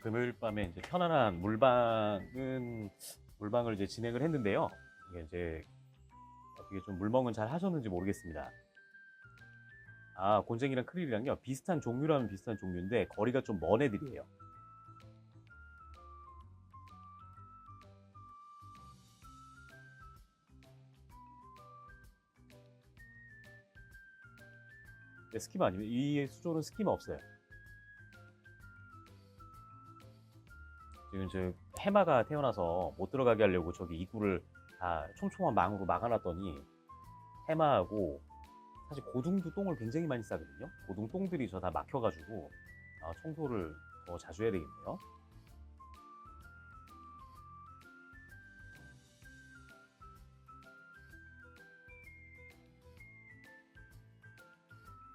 금요일 밤에 이제 편안한 물방을 이제 진행을 했는데요. 이게 이제 어떻게 좀 물멍은 잘 하셨는지 모르겠습니다. 아, 곤쟁이랑 크릴이랑요 비슷한 종류라면 비슷한 종류인데 거리가 좀 먼 애들이에요. 네, 스키마 아니면 이 수조는 스키마 없어요. 지금 저 해마가 태어나서 못 들어가게 하려고 저기 입구를 다 촘촘한 망으로 막아놨더니 해마하고 사실 고둥도 똥을 굉장히 많이 싸거든요. 고둥 똥들이 저 다 막혀가지고 청소를 더 자주 해야 되겠네요.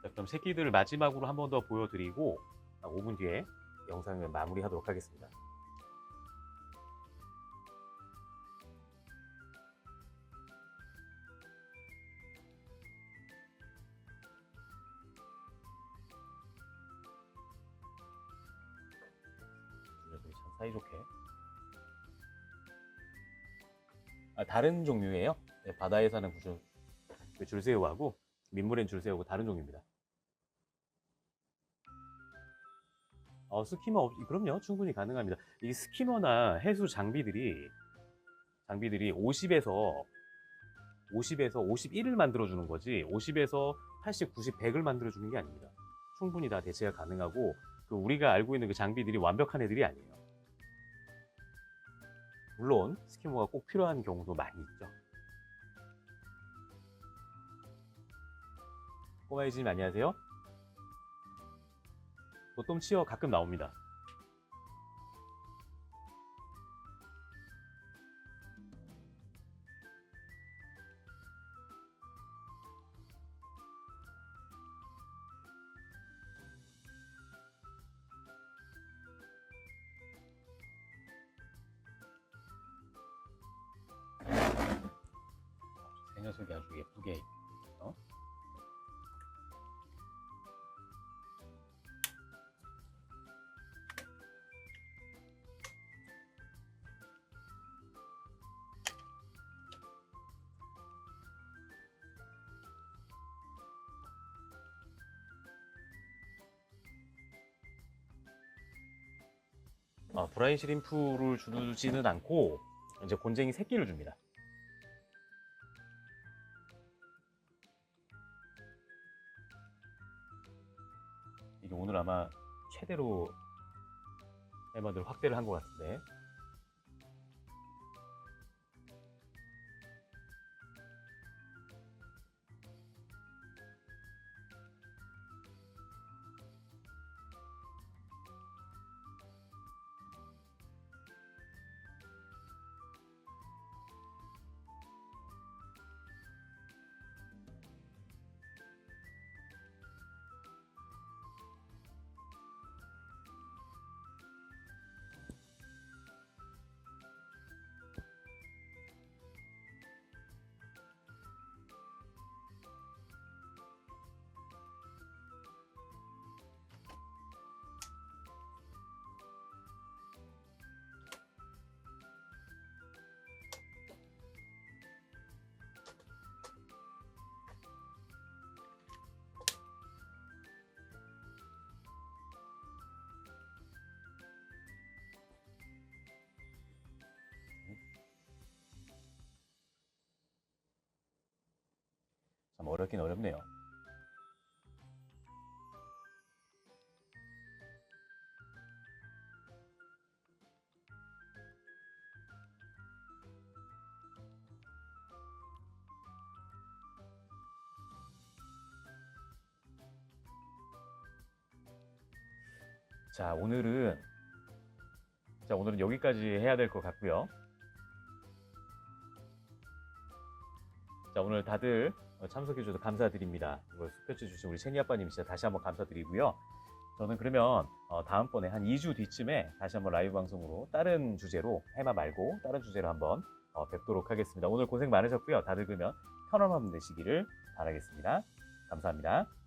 자, 그럼 새끼들 마지막으로 한 번 더 보여드리고 5분 뒤에 영상을 마무리하도록 하겠습니다. 녀석이 참 사이좋게. 다른 종류예요. 네, 바다에 사는 그 줄새우하고 민물엔 줄새우하고 다른 종류입니다. 스키머 그럼요, 충분히 가능합니다. 이 스키머나 해수 장비들이 50에서 51을 만들어주는 거지 50에서 80, 90, 100을 만들어주는 게 아닙니다. 충분히 다 대체가 가능하고 우리가 알고 있는 그 장비들이 완벽한 애들이 아니에요. 물론 스키머가 꼭 필요한 경우도 많이 있죠. 꼬마이즈님 안녕하세요. 보통 치어 가끔 나옵니다. 새 녀석이 아주 예쁘게 어? 브라인 시림프를 주지는 않고 이제 곤쟁이 새끼를 줍니다. 이게 오늘 아마 최대로 멤버들 확대를 한 것 같은데. 참 어렵긴 어렵네요. 자, 오늘은 자, 오늘은 여기까지 해야 될 것 같고요. 자, 오늘 다들 참석해 주셔서 감사드립니다. 이걸 숲볕에 주신 우리 채니 아빠님 진짜 다시 한번 감사드리고요. 저는 그러면 다음번에 한 2주 뒤쯤에 다시 한번 라이브 방송으로 다른 주제로, 해마 말고 다른 주제로 한번 뵙도록 하겠습니다. 오늘 고생 많으셨고요. 다들 그러면 편안한 밤 되시기를 바라겠습니다. 감사합니다.